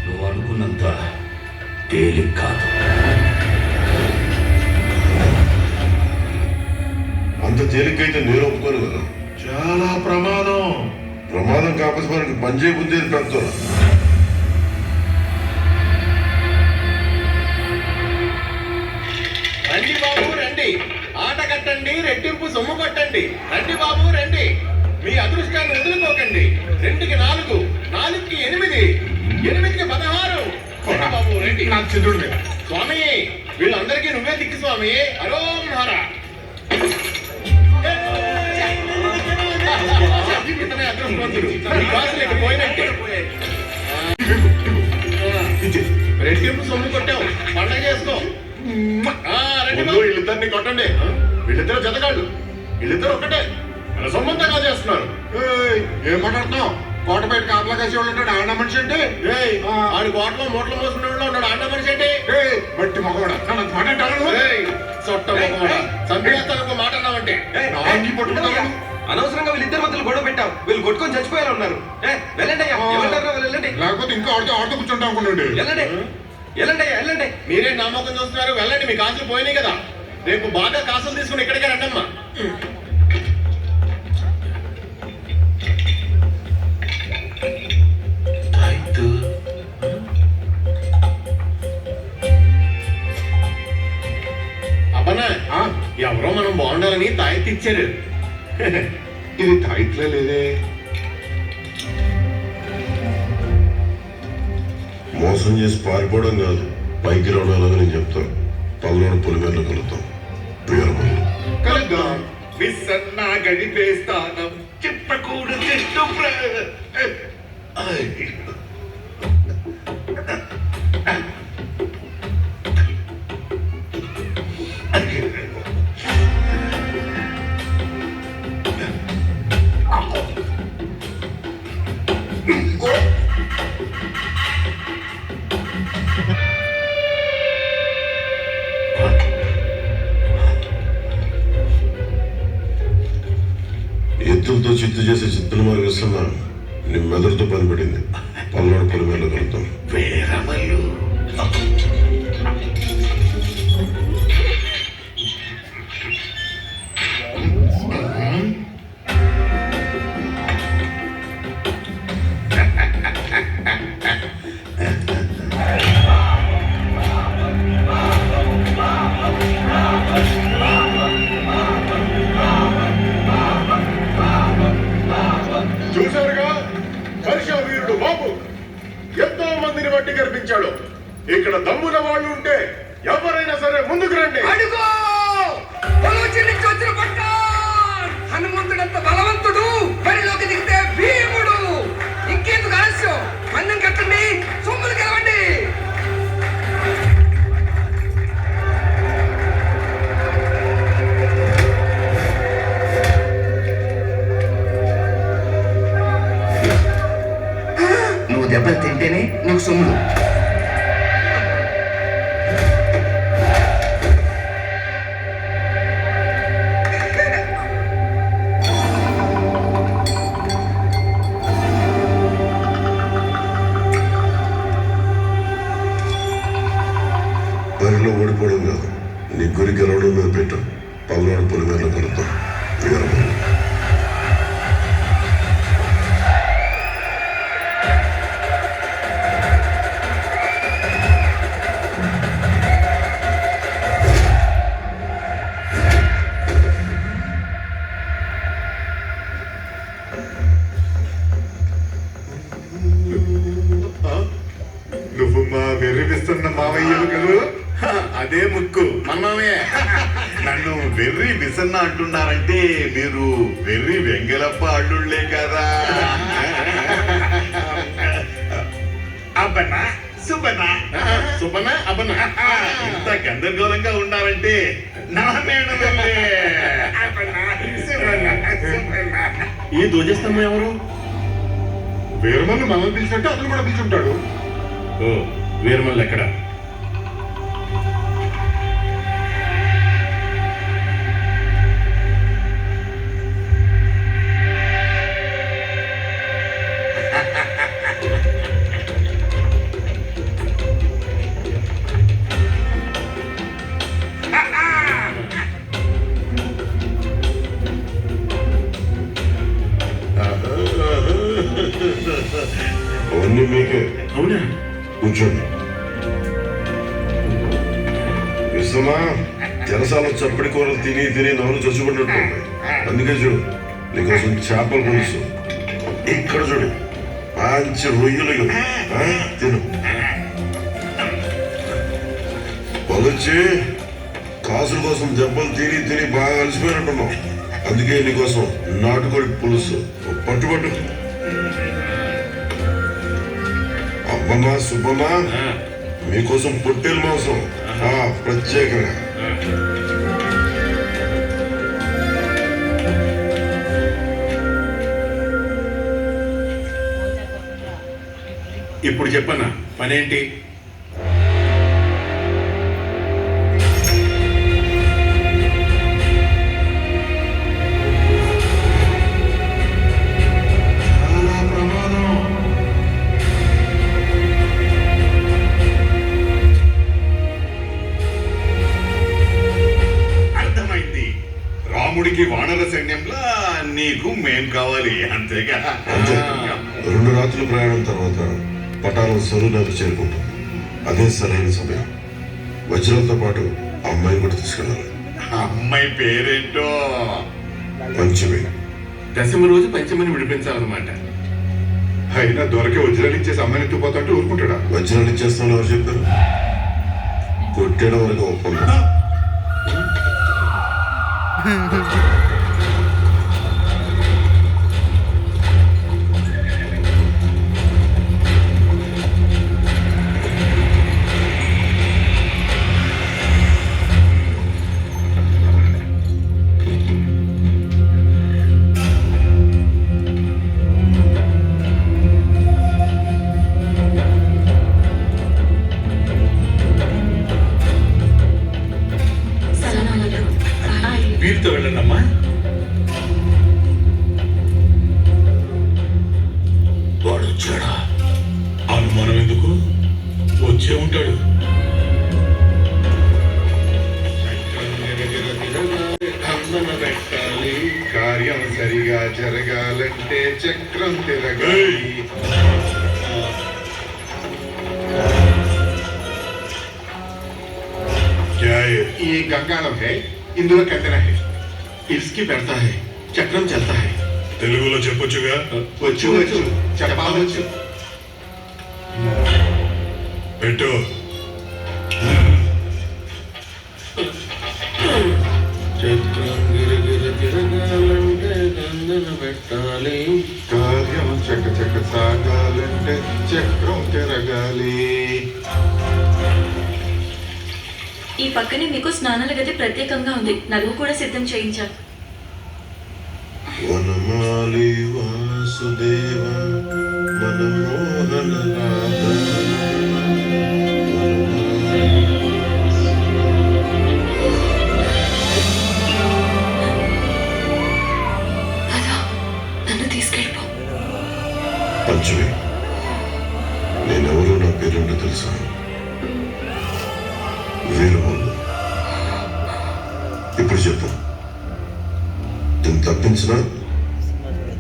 Speaker 11: నువ్వు అనుకున్నంత తేలిక కాదు.
Speaker 14: అంత తేలికైతే నేను ఒప్పుకోను కదా.
Speaker 6: చాలా ప్రమాదం.
Speaker 14: ప్రమాదం కాకపోతే మనకి పంజే బుద్ధి పెడతారు.
Speaker 10: రండి బాబు రండి, ఆట కట్టండి, రెట్టింపు సొమ్ము కొట్టండి. రండి బాబు రండి, మీ అదృష్టాన్ని వదులుకోకండి. 2కి 4, 4కి 8, 8కి 16. రండి బాబు రండి.
Speaker 6: నాకు చంద్రుడు
Speaker 10: స్వామి, వీళ్ళందరికీ నువ్వే దిక్కు స్వామి. అరోం హర. ఇతనే అదృష్టవంతుడు. ఈ కాసులు ఇక పోయినట్టే. రెట్టింపు సొమ్ము కొట్టావు, పండగ చేసుకో. రండి బాబు. వీళ్ళిద్దరిని కొట్టండి. వీళ్ళిద్దరు జతగాళ్ళు, వీళ్ళిద్దరు ఒకటే. మన సొమ్మంతా కాజేస్తున్నారు. ఏం మాట్లాడుతున్నావు? కోట బయట కాపలా కాసి వాళ్ళు ఉంటాడు. ఆండ మనిషి అంటే ఆడి కోటలో మూటలు మోసుకునే వాళ్ళు ఉన్నాడు. ఆండ మనిషి అంటే బట్టి మగవాడా మాట అంటారు. చొట్ట మగవాడా సంపేస్తాను మాట అన్నావంటే పట్టుకుంటాను.
Speaker 15: అనవసరంగా వీళ్ళిద్దరి మధ్యలో గొడవ పెట్టావు. వీళ్ళు కొట్టుకొని చచ్చిపోయారు ఉన్నారు. వెళ్ళండి అయ్యా, వెళ్ళండి.
Speaker 6: లేకపోతే ఇంకా ఆడుతూ కూర్చుంటా అనుకోండి.
Speaker 15: వెళ్ళండి అయ్యా, వెళ్ళండి.
Speaker 10: మీరే నమ్మకం చూస్తున్నారు. వెళ్ళండి, మీ కాసులు పోయినాయి కదా. రేపు బాగా కాసులు తీసుకుని ఇక్కడికే రండమ్మా. అబ్బనా, ఎవరో మనం బాగుండాలని తాయెత్తి ఇచ్చారు.
Speaker 14: ఇది తాయిట్లే లేదే. మోసం చేసి పారిపోవడం కాదు, పైకి రావడం నేను చెప్తాను. పగలోని పొలిమేరలో కలుగుతాం. వీరమల్లు
Speaker 10: కలుద్దాం. విసన్నా గడిపేస్తానం చెప్పకూడదు చెట్టు.
Speaker 14: ఎత్తులతో చిత్తు చేసే చిత్తుల మార్గస్తున్నా నీ మెదడుతో పనిపడింది.
Speaker 10: బట్టి కనిపించాడు. ఇక్కడ దమ్మున వాళ్ళు ఉంటే ఎవరైనా సరే ముందుకు రండి.
Speaker 15: అడుగో నుంచి వచ్చిన పట్ట హనుమంతుడంత బలవంతుడు బరిలోకి దిగితే భీముడు. ఇంకెందుకు ఆలస్యం, పందెం కట్టండి, సొమ్ములు గెలవండి.
Speaker 3: నువ్వు దెబ్బలు తింటేనే నీకు సొమ్ములు.
Speaker 14: బరిలో ఓడిపోవడం కాదు, నీ గురి గెలవడం మీద పెట్టు. పల్నాడు పొలిమేరలో కలుద్దాం. వీరమల్లు.
Speaker 10: నువ్వు మా వెర్రిపిస్తున్న మావయ్యలు కదూ? అదే ముక్కు మనమే. నన్ను వెర్రి విసన్న అంటున్నారంటే మీరు వెర్రి వెంగలప్ప అల్లుళ్ళే కదా. అబ్బనా సుబ్బనా, సుబ్బనా అబ్బనా, ఇంత గందరగోళంగా ఉన్నారంటే నా మేనలే. ఈ ధ్వజస్తంభం ఎవరు? వీరమల్లు మనం పిలిచినట్టు అతను కూడా పిలుచుంటాడు. ఓ వీరమల్లు ఎక్కడ?
Speaker 14: అవన్నీ మీకే.
Speaker 10: అవునా?
Speaker 14: కూర్చోండి. విశ్వమా, జనసాల చప్పటి కూరలు తిని తిని నవ్వులు చచ్చుకున్నట్టుంది. అందుకే చూడు, నీకోసం చేపల పులుసు. ఇక్కడ చూడు, మంచి రొయ్యలు తిను. పొలొచ్చి కాసుల కోసం దెబ్బలు తిని తిని బాగా అలసిపోయినట్టున్నావు. అందుకే నీకోసం నాటుకోడి పులుసు. పట్టుబట్టు. అబ్బమ్మా సుబ్బమ్మా, మీకోసం పొట్టేలు మాంసం ప్రత్యేకంగా.
Speaker 6: ఇప్పుడు చెప్పన్నా పనేంటి?
Speaker 10: రాముడికి వానర సైన్యంలా నీకు మేం కావాలి, అంతేగా?
Speaker 14: 2 రాత్రుల ప్రయాణం తర్వాత పటారం సరువులకు చేరుకుంటాం. అదే సరైన సమయం. వజ్రాలతో పాటు అమ్మాయిని కూడా తీసుకెళ్ళాలి.
Speaker 10: అమ్మాయి పేరేంటో?
Speaker 14: పంచమి.
Speaker 6: దశమ రోజు పంచమిని విడిపించాలన్నమాట.
Speaker 10: అయినా దొరకే వజ్రాలు ఇచ్చేసి అమ్మాయిని ఎత్తుకుపోతాంటే ఊరుకుంటాడా?
Speaker 14: వజ్రాలు ఇచ్చేస్తామని ఎవరు చెప్పారు? కొట్టేయడం వరకు ఒప్పందం.
Speaker 6: వీరితో వెళ్ళండమ్మా.
Speaker 11: వాడు వచ్చాడా?
Speaker 6: అనుమానం ఎందుకు? వచ్చే ఉంటాడు.
Speaker 10: పెట్టాలి, కార్యం సరిగా జరగాలంటే చక్రం తిరగాలి. ये गंगालम है, ఇందులో కందెన है, इसकी बैठता है, చక్రం చల్తా है.
Speaker 6: తెలుగులో చెప్పొచ్చుగా?
Speaker 10: వచ్చు వచ్చు, చెప్పవచ్చు.
Speaker 14: పెట్టు.
Speaker 10: చక్రం గిరగిర తిరగాలంటే గంగన పెట్టాలి, కార్యం చక్క చక్క సాగాలంటే చక్రం తిరగాలి.
Speaker 12: ఈ పక్కనే మీకు స్నానాల గది ప్రత్యేకంగా ఉంది. నలుగు కూడా సిద్ధం చేయించాను.
Speaker 14: వనమాలి వాసుదేవ మనమోహన రాధా.
Speaker 13: నన్ను తీసుకెళ్ళిపో.
Speaker 14: పంచువి, నేనెవరో నా పేరేంటో తెలుసా? వీరమల్లు. ఇప్పుడు చెప్పు, నేను తప్పించినా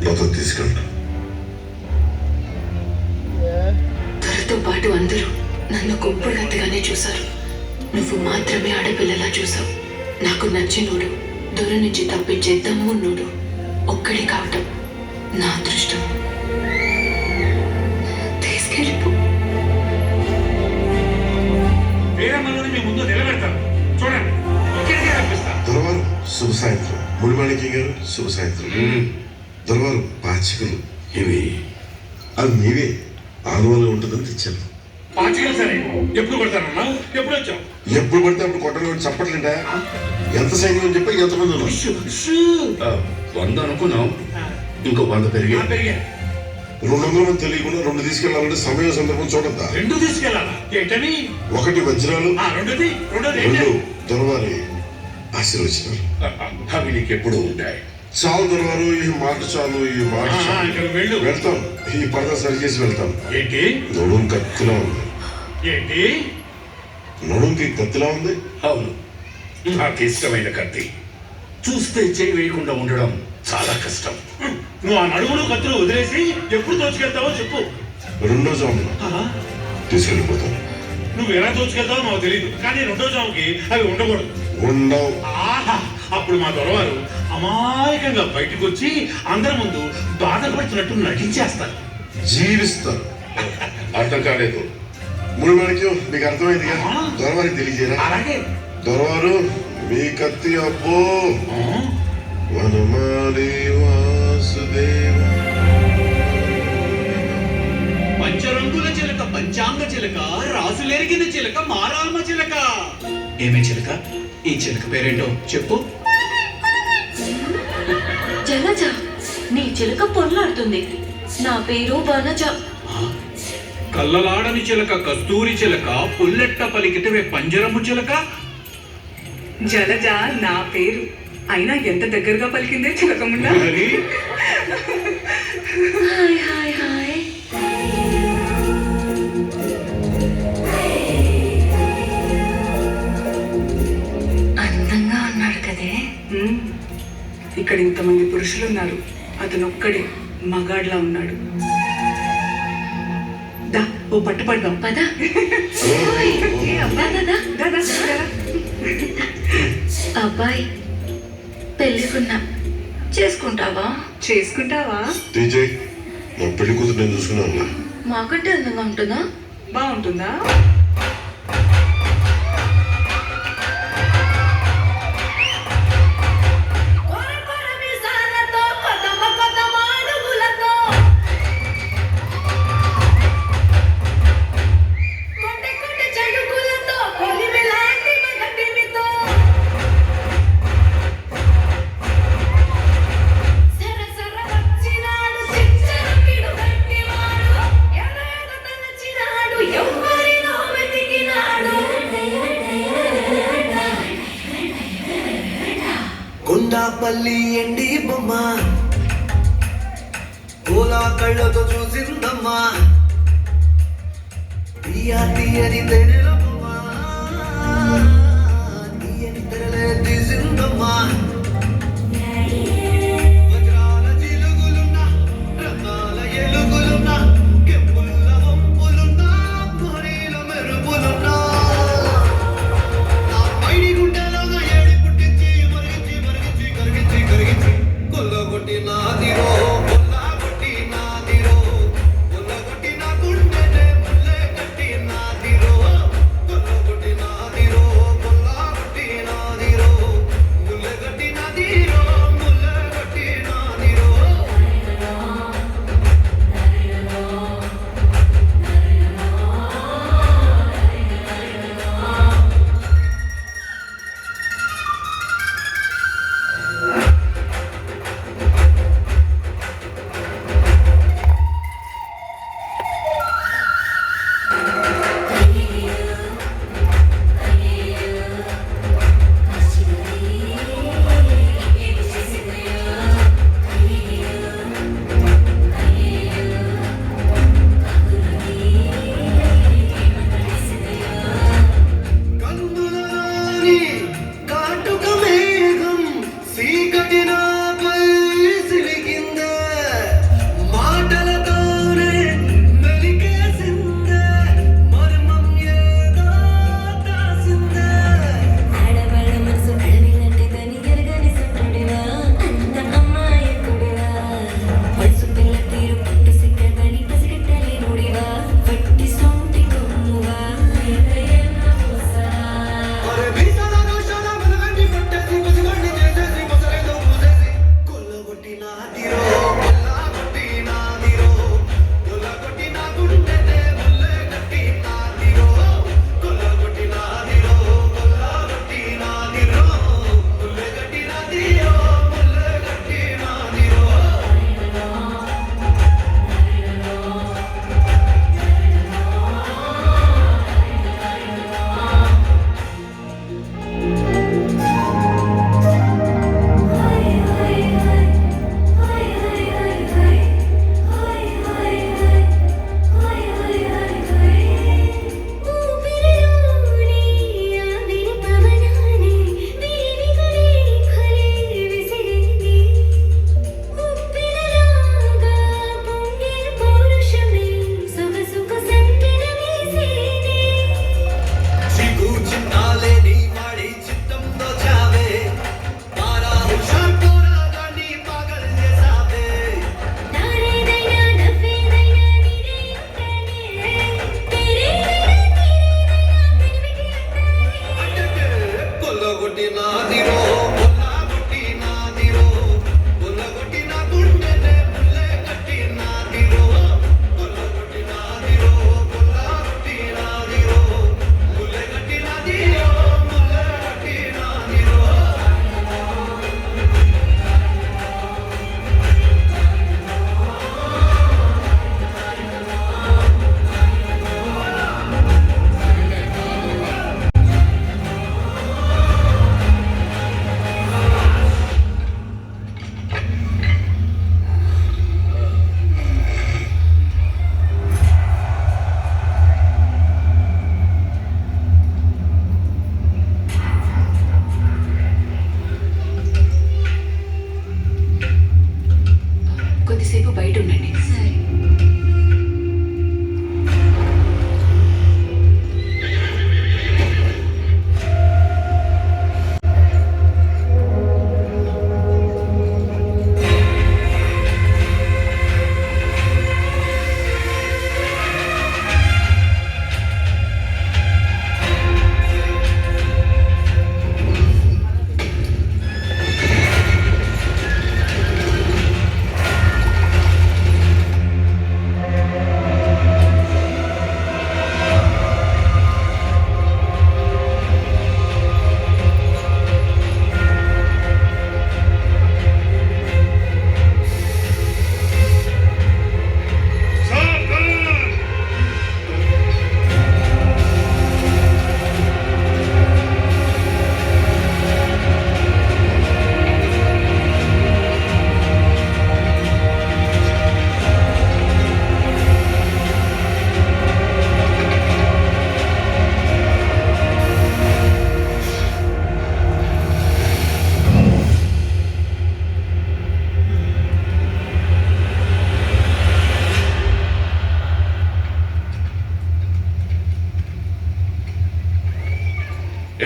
Speaker 14: లోపల తీసుకెళ్ళా.
Speaker 13: త్వరతో పాటు అందరూ నన్ను గొప్పడు గతిగానే చూశారు. నువ్వు మాత్రమే ఆడపిల్లలా చూసావు. నాకు నచ్చినోడు, దూరం నుంచి తప్పించే దమ్మున్నోడు ఒక్కడి కావటం నా అదృష్టం. తీసుకెళ్ళిపో.
Speaker 6: వీరమ్మని మీ ముందు నిలబెడతాను, చూడండి. ఇక్కడికే రప్పిస్తాను.
Speaker 14: దొరవారు శుభ సాయంత్రం. మునిమాణిక్యం గారు శుభ సాయంత్రం. దొరవారు పాచికలు
Speaker 11: ఇవి
Speaker 14: అది నీవే 600 ఉంటుందని తెచ్చాను.
Speaker 6: పాచికలు సరే. ఎప్పుడు కొడతానన్నా? ఎప్పుడు వచ్చావు?
Speaker 14: ఎప్పుడు పడితే అప్పుడు కొట్టడం చప్పట్లేంటా? ఎంత సైన్యం అని చెప్పి ఎంతమంది ఉన్నారు?
Speaker 11: 100 అనుకున్నాం, ఇంకో 100 పెరిగి
Speaker 14: 200 మంది తెలియకుండా 2 తీసుకెళ్లాలంటే సమయం సందర్భం చూడద్దా?
Speaker 6: 2 తీసుకెళ్ళాలా? ఏంటని?
Speaker 14: 1 వజ్రాలు,
Speaker 6: రెండోది
Speaker 14: 2 దొరవారి ఆశీర్వచనాలు.
Speaker 11: అవి నీకు ఎప్పుడు ఉంటాయి.
Speaker 14: చాలు దొరవారు, ఈ మాట చాలు, ఈ మాట చాలు. వెళ్తాం, ఈ పరద సరిచేసి వెళ్తాం.
Speaker 6: ఏంటి?
Speaker 14: నడుం కత్తిలా ఉంది.
Speaker 6: ఏంటి?
Speaker 14: నడుంకి కత్తిలా ఉంది.
Speaker 11: అవును, నాకు ఇష్టమైన కత్తి. చూస్తే చేయి వేయకుండా ఉండడం చాలా కష్టం.
Speaker 6: నువ్వు ఆ నడుములు కత్తులు వదిలేసి ఎప్పుడు దోచుకెళ్తావో చెప్పు.
Speaker 14: 2వ జామున తీసుకెళ్ళిపోతాను.
Speaker 6: నువ్వు ఎలా దోచుకెళ్తావో మాకు తెలియదు, కానీ 2వ జాముకి అవి ఉండకూడదు.
Speaker 14: ఉండవు.
Speaker 6: అప్పుడు మా దొరవారు అమాయకంగా బయటకు వచ్చి అందరి ముందు బాధపడుతున్నట్టు నటించేస్తారు.
Speaker 14: జీవిస్తారు. అర్థం కాలేదు. మునిమాణిక్యం మీకు అర్థమైంది కదా? దొరవారికి తెలియజేరా?
Speaker 6: అలాగే.
Speaker 14: దొరవారు మీ కత్తి అబ్బో. వనమాలి వాసుదేవ.
Speaker 16: పంచరంగుల చిలక, పంచాంగ చిలక, రాసులెరిగిన చిలక, మారాల్మ చిలక. ఏమే చిలక? ఈ చిలక పేరేంటో చెప్పు.
Speaker 12: జలజ. నీ చిలక పొర్లాడుతుంది. నా పేరు వనజ.
Speaker 16: కల్లలాడని చిలక, కస్తూరి చిలక, పుల్లెట్ట పలికితే పంజరము చిలక.
Speaker 17: జలజ నా పేరు. అయినా ఎంత దగ్గరగా పలికిందే చిలకముండా.
Speaker 12: Hi hi hi. అందంగా ఉన్నాడు కదే.
Speaker 17: ఇక్కడ ఇంతమంది పురుషులు ఉన్నారు, అతను ఒక్కడే మగాడ్లా ఉన్నాడు. దా ఓ పట్టుపడదాం.
Speaker 12: పదా. అబ్బాయి పెళ్ళికున్నా చేసుకుంటావా?
Speaker 17: చేసుకుంటావా?
Speaker 14: టీజే, నా పెళ్లి కూతురు నేను చూసుకున్నాను.
Speaker 12: మాకంటే అందంగా ఉంటుందా?
Speaker 17: బాగుంటుందా?
Speaker 18: కొండాపల్లి ఎండి బొమ్మ కోలా కళ్ళతో చూసిందమ్మా. తీయని తెరల బొమ్మ తీయని తెరలే తీసిందమ్మా. వజ్రాల చిలుగులున్న, రకాల ఎలుగులున్న, కెంపుల్ల వంపులున్న, కోరీల మెరుపులున్నా. కొల్లగొట్టి నాదిరో, కొల్లగొట్టి నాదిరో, కొల్లగొట్టి నా గుండెనే ముల్లె కట్టి నాదిరో.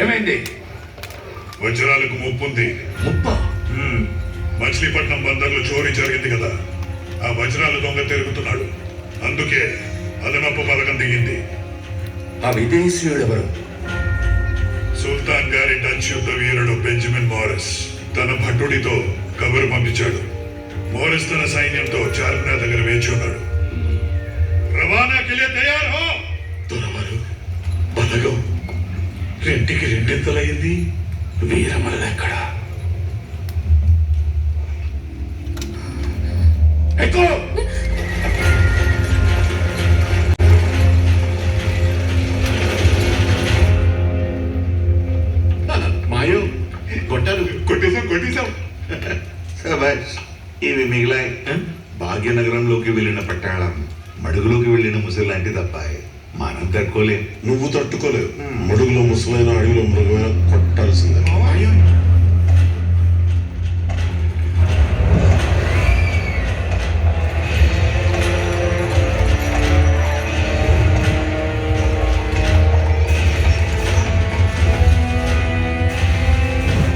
Speaker 11: ఏమైంది?
Speaker 8: వజ్రాలకు ముప్పుంది.
Speaker 11: ముప్ప?
Speaker 8: మచిలీపట్నం బందర్లో చోరీ జరిగింది కదా, ఆ వజ్రాల దొంగ తిరుగుతున్నాడు. అందుకే అదనపు పథకం దిగింది.
Speaker 11: ఆ విదేశీయుడు ఎవరు?
Speaker 8: సుల్తాన్ గారి డచ్ యుద్ధ వీరుడు బెంజమిన్ మోరిస్ తన భటుడితో కబురు పంపించాడు. మోరిస్ తన సైన్యంతో చార్మినార్ దగ్గర వేచి ఉన్నాడు. రవాణాకి తయారు హో.
Speaker 2: దొరవారు బలగం రెంటికి రెండెంతలయ్యింది.
Speaker 11: వీరమల్ల ఎక్కడ? ఎక్కువ
Speaker 2: మాయో కొట్టారు. కొట్టేశాం. శభాష్. ఇవి మిగిలాయి. భాగ్యనగరంలోకి వెళ్ళిన పట్టాళం మడుగులోకి వెళ్ళిన ముసలాంటి తప్పాయి. మనం తట్టుకోలేం.
Speaker 14: నువ్వు తట్టుకోలేవు. మడుగులో ముసలైన అడవిలో మృగమైన కొట్టాల్సిందే.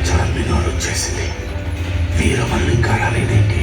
Speaker 11: చార్మినార్ వచ్చేసింది. వీరమల్లు ఇంకా రాలేదేంటి?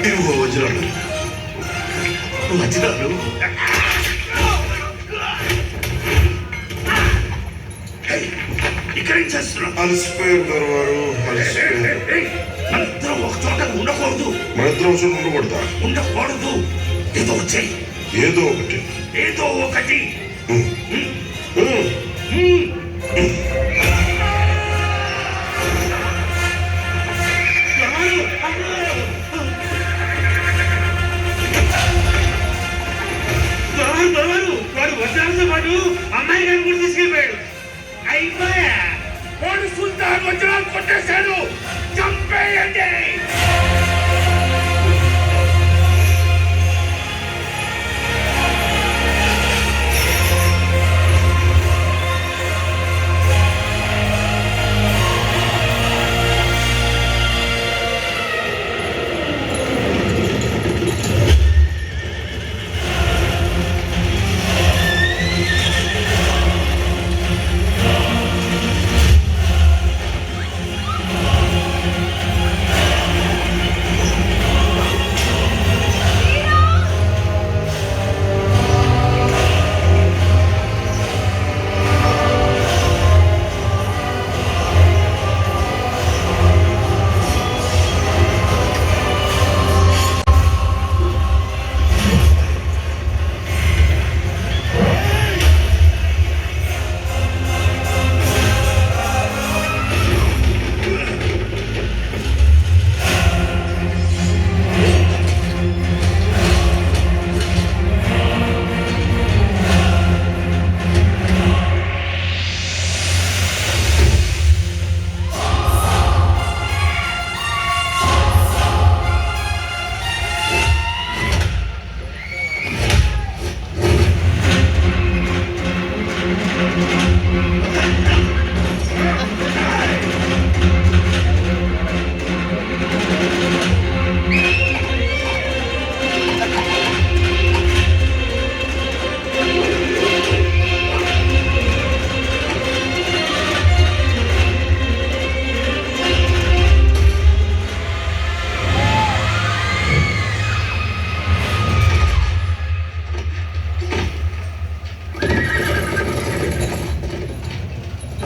Speaker 14: ఇదిగో వజ్రాలు.
Speaker 11: వజ్రాలు ఇక్కడేం చేస్తున్నావు?
Speaker 14: అలసిపోయారు దొరవారు, అలసిపోయారు.
Speaker 11: మనిద్దరం ఒక చోట ఉండకూడదు.
Speaker 14: మనిద్దరం చోట ఉండకూడదా?
Speaker 11: ఉండకూడదు. ఏదో చెయ్యి.
Speaker 14: ఏదో ఒకటి.
Speaker 11: ఏదో ఒకటి.
Speaker 6: వాడు వజ్రాలతో పాటు అమ్మాయి గారిని కూడా తీసుకెళ్ళిపోయాడు.
Speaker 11: అయిపోయా. వాడు సుల్తాన్ వజ్రాలు కొట్టేశాడు. చంపేయండి.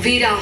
Speaker 13: వీరా,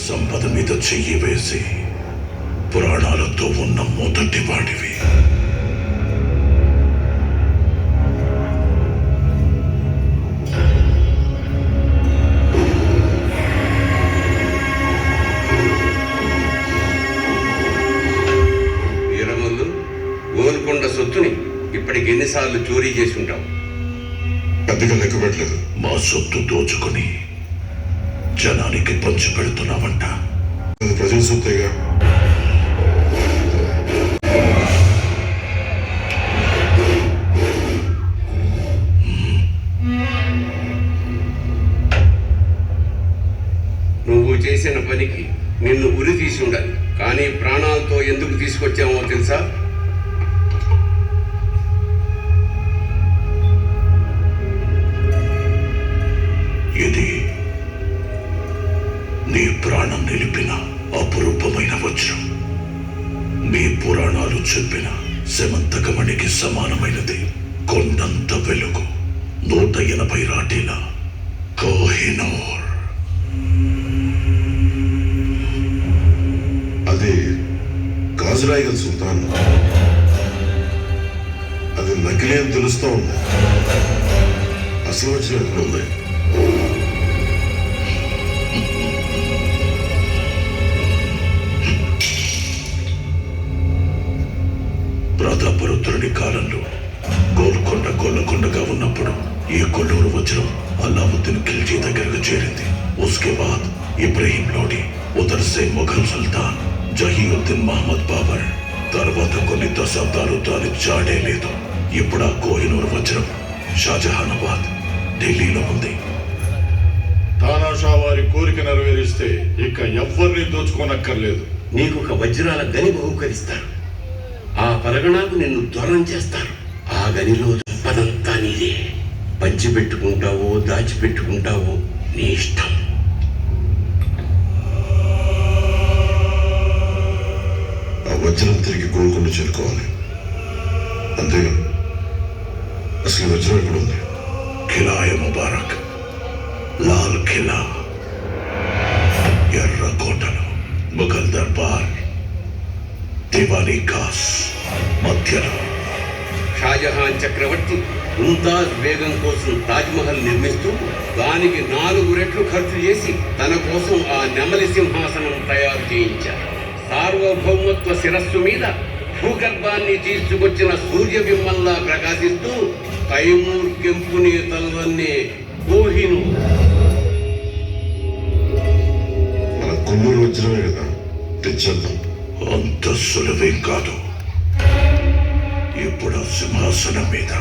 Speaker 11: సంపద మీద చెయ్యి వేసి పురాణాలతో ఉన్న మొదటి వాడివి.
Speaker 19: ఎన్నిసార్లు చోరీ చేసి ఉంటావు?
Speaker 14: పెద్దగా లెక్క పెట్టలేదు.
Speaker 1: మా సొత్తు దోచుకుని జనానికి పంచి పెడుతున్నావంట.
Speaker 14: ప్రజల సొత్తేగా.
Speaker 19: నువ్వు చేసిన పనికి నిన్ను ఉరి తీసి ఉండాలి, కానీ ప్రాణాలతో ఎందుకు తీసుకొచ్చామో తెలుసా?
Speaker 1: ఇది నీ ప్రాణం నిలిపిన అపురూపమైన వజ్రం. మీ పురాణాలు చెప్పిన శమంతకమణికి సమానమైనది. కొండంత వెలుగు, 180 రాటీల కోహినూర్.
Speaker 14: అది గాజురాయిగల్ సుల్తాన్. అది నకిలీ అని తెలుస్తూ ఉంది. అసలు వచ్చిన ఎక్కడ ఉంది?
Speaker 1: ప్రతాపరుద్రుడి కాలంలో గోల్కొండ కొల్లకొండగా ఉన్నప్పుడు ఈ కొల్లూరు వజ్రం అలావుద్దీన్ ఖిల్జీ దగ్గరకు చేరింది. ఉస్కే బాద్ ఇబ్రహీం లోడి, ఉదర్ సే మొఘల్ సుల్తాన్ జహీయుద్దీన్ మహమ్మద్ బాబర్. తర్వాత కొన్ని దశాబ్దాలు దాని జాడే లేదు. ఇప్పుడు ఆ కోహినూర్ వజ్రం షాజహానాబాద్, ఢిల్లీలో ఉంది.
Speaker 10: తానాషా వారి కోరిక నెరవేరిస్తే ఇక ఎవ్వరిని దోచుకోనక్కర్లేదు.
Speaker 19: నీకు ఒక వజ్రాల గని బహుకరిస్తారు. ఆ పరగణాకు నిన్ను దూరం చేస్తారు. ఆ గనిలో పదంతా నీదే. పంచిపెట్టుకుంటావో దాచిపెట్టుకుంటావో నీ ఇష్టం.
Speaker 14: ఆ వజ్రం తిరిగి గోల్కొండ చేరుకోవాలి. అంతేగా? అసలు వజ్రం ఎక్కడ ఉంది?
Speaker 1: ఖిలాయ ముబారక్, లాల్ ఖిలా, ఎర్రకోటలో ముఘల్ దర్బార్ దివానీ ఖాస్ మధ్యలో.
Speaker 19: షాజహాన్ చక్రవర్తి ముంతాజ్ బేగం కోసం తాజ్మహల్ నిర్మిస్తూ దానికి 4 రెట్లు ఖర్చు చేసి తన కోసం ఆ నెమలి సింహాసనం తయారు చేయించారు. సార్వభౌమత్వ శిరస్సు మీద భూగర్భాన్ని తీసుకొచ్చిన సూర్యబింబంలా ప్రకాశిస్తూ తైమూర్ కెంపుని తలవన్నే కోహినూర్.
Speaker 14: మన కొల్లూరు వజ్రమే కదా, తెచ్చేద్దాం.
Speaker 1: అంత సులభేం కాదు. ఇప్పుడు సింహాసనం మీద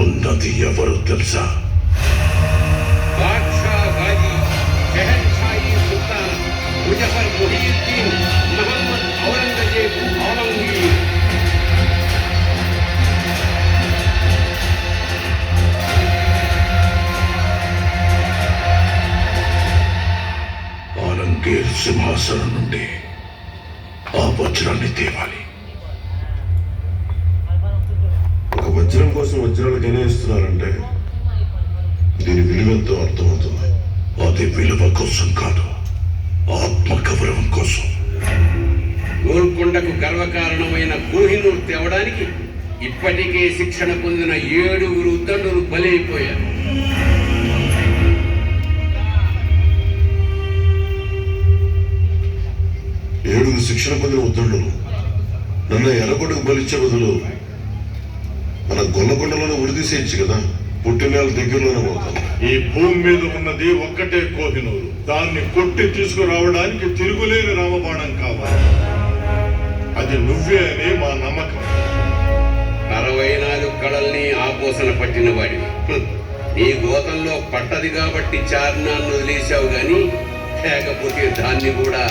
Speaker 1: ఉన్నది ఎవరు తెలుసా?
Speaker 19: బాద్షా గాజీ, షెహన్షాహీ సుల్తాన్ ముజఫర్ ముహీద్దీన్ మహమ్మద్ ఔరంగజేబ్ ఆలంగీర్.
Speaker 1: ఆలంగీర్ సింహాసనం నుండి ఆ వజ్రాన్ని తేవాలి.
Speaker 14: ఒక వజ్రం కోసం వజ్రాలు గణేస్తున్నారంటే దీని విలువెంతో అర్థమవుతుంది.
Speaker 1: అది విలువ కోసం కాదు, ఆత్మగౌరవం కోసం.
Speaker 19: గోల్కొండకు గర్వకారణమైన కోహినూర్ తేవడానికి ఇప్పటికే శిక్షణ పొందిన 7 ఉద్దండులు బలైపోయారు.
Speaker 14: ఏడుగురు శిక్షణ పొందిన ఉద్దండులు నన్ను ఎర్రగొండకు బలిచ్చే బదులు మన గొల్లకొండలోనే ఉరిదీసేయచ్చు కదా. పుట్టినేళ్ళ దగ్గరలోనే పోతాను.
Speaker 10: ఈ భూమి మీద ఉన్నది ఒక్కటే కోహినూరు. దాన్ని కొట్టి తీసుకురావడానికి తిరుగులేని రామబాణం కావాలి. అది నువ్వే అని మా నమ్మకం.
Speaker 19: 64 కళల్ని ఆపోసన పట్టిన వాడివి. నీ గోతంలో పట్టది కాబట్టి చార్నాన్ని వదిలేశావు గాని లేకపోతే దాన్ని కూడా.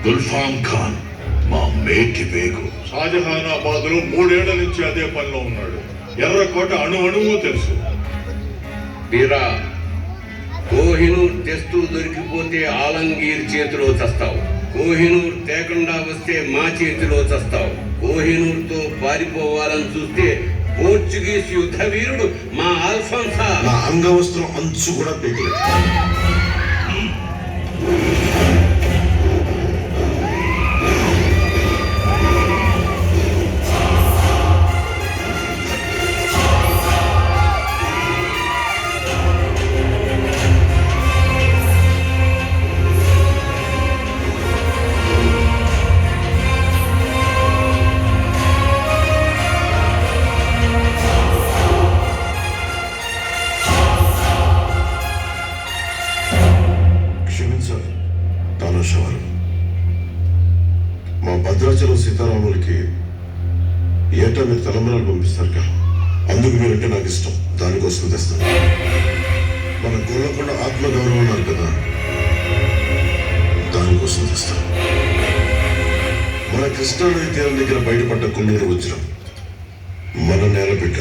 Speaker 1: గుల్ఫామ్ ఖాన్ మా మేటి వేగు.
Speaker 10: షాజహానాబాద్ లో 3 ఏళ్ల నుంచి అదే పనిలో ఉన్నాడు. ఎర్రకోట అణువు తెలుసు.
Speaker 19: వీరా, కోహినూర్ తెస్తూ దొరికిపోతే ఆలంగీర్ చేతిలో చస్తావు. కోహినూర్ తేకుండా వస్తే మా చేతిలో చస్తావు. కోహినూర్తో పారిపోవాలని చూస్తే పోర్చుగీస్ యుద్ధ వీరుడు మా అల్ఫోన్సా
Speaker 14: నా అంగవస్త్రం అంచు కూడా పెగలేదు. భద్రాచలం సీతారాములకి ఏటా మీరు తలంబరాలు పంపిస్తారుగా, అందుకు మీరంటే నాకు ఇష్టం, దానికోసం తెస్తాను. మన గొల్లకొండ ఆత్మగౌరవం అన్నారు కదా, దానికోసం తెస్తాను. మన కృష్ణానది తీరం దగ్గర బయటపడ్డ కొల్లూరు వజ్రం మన నేల బిడ్డ.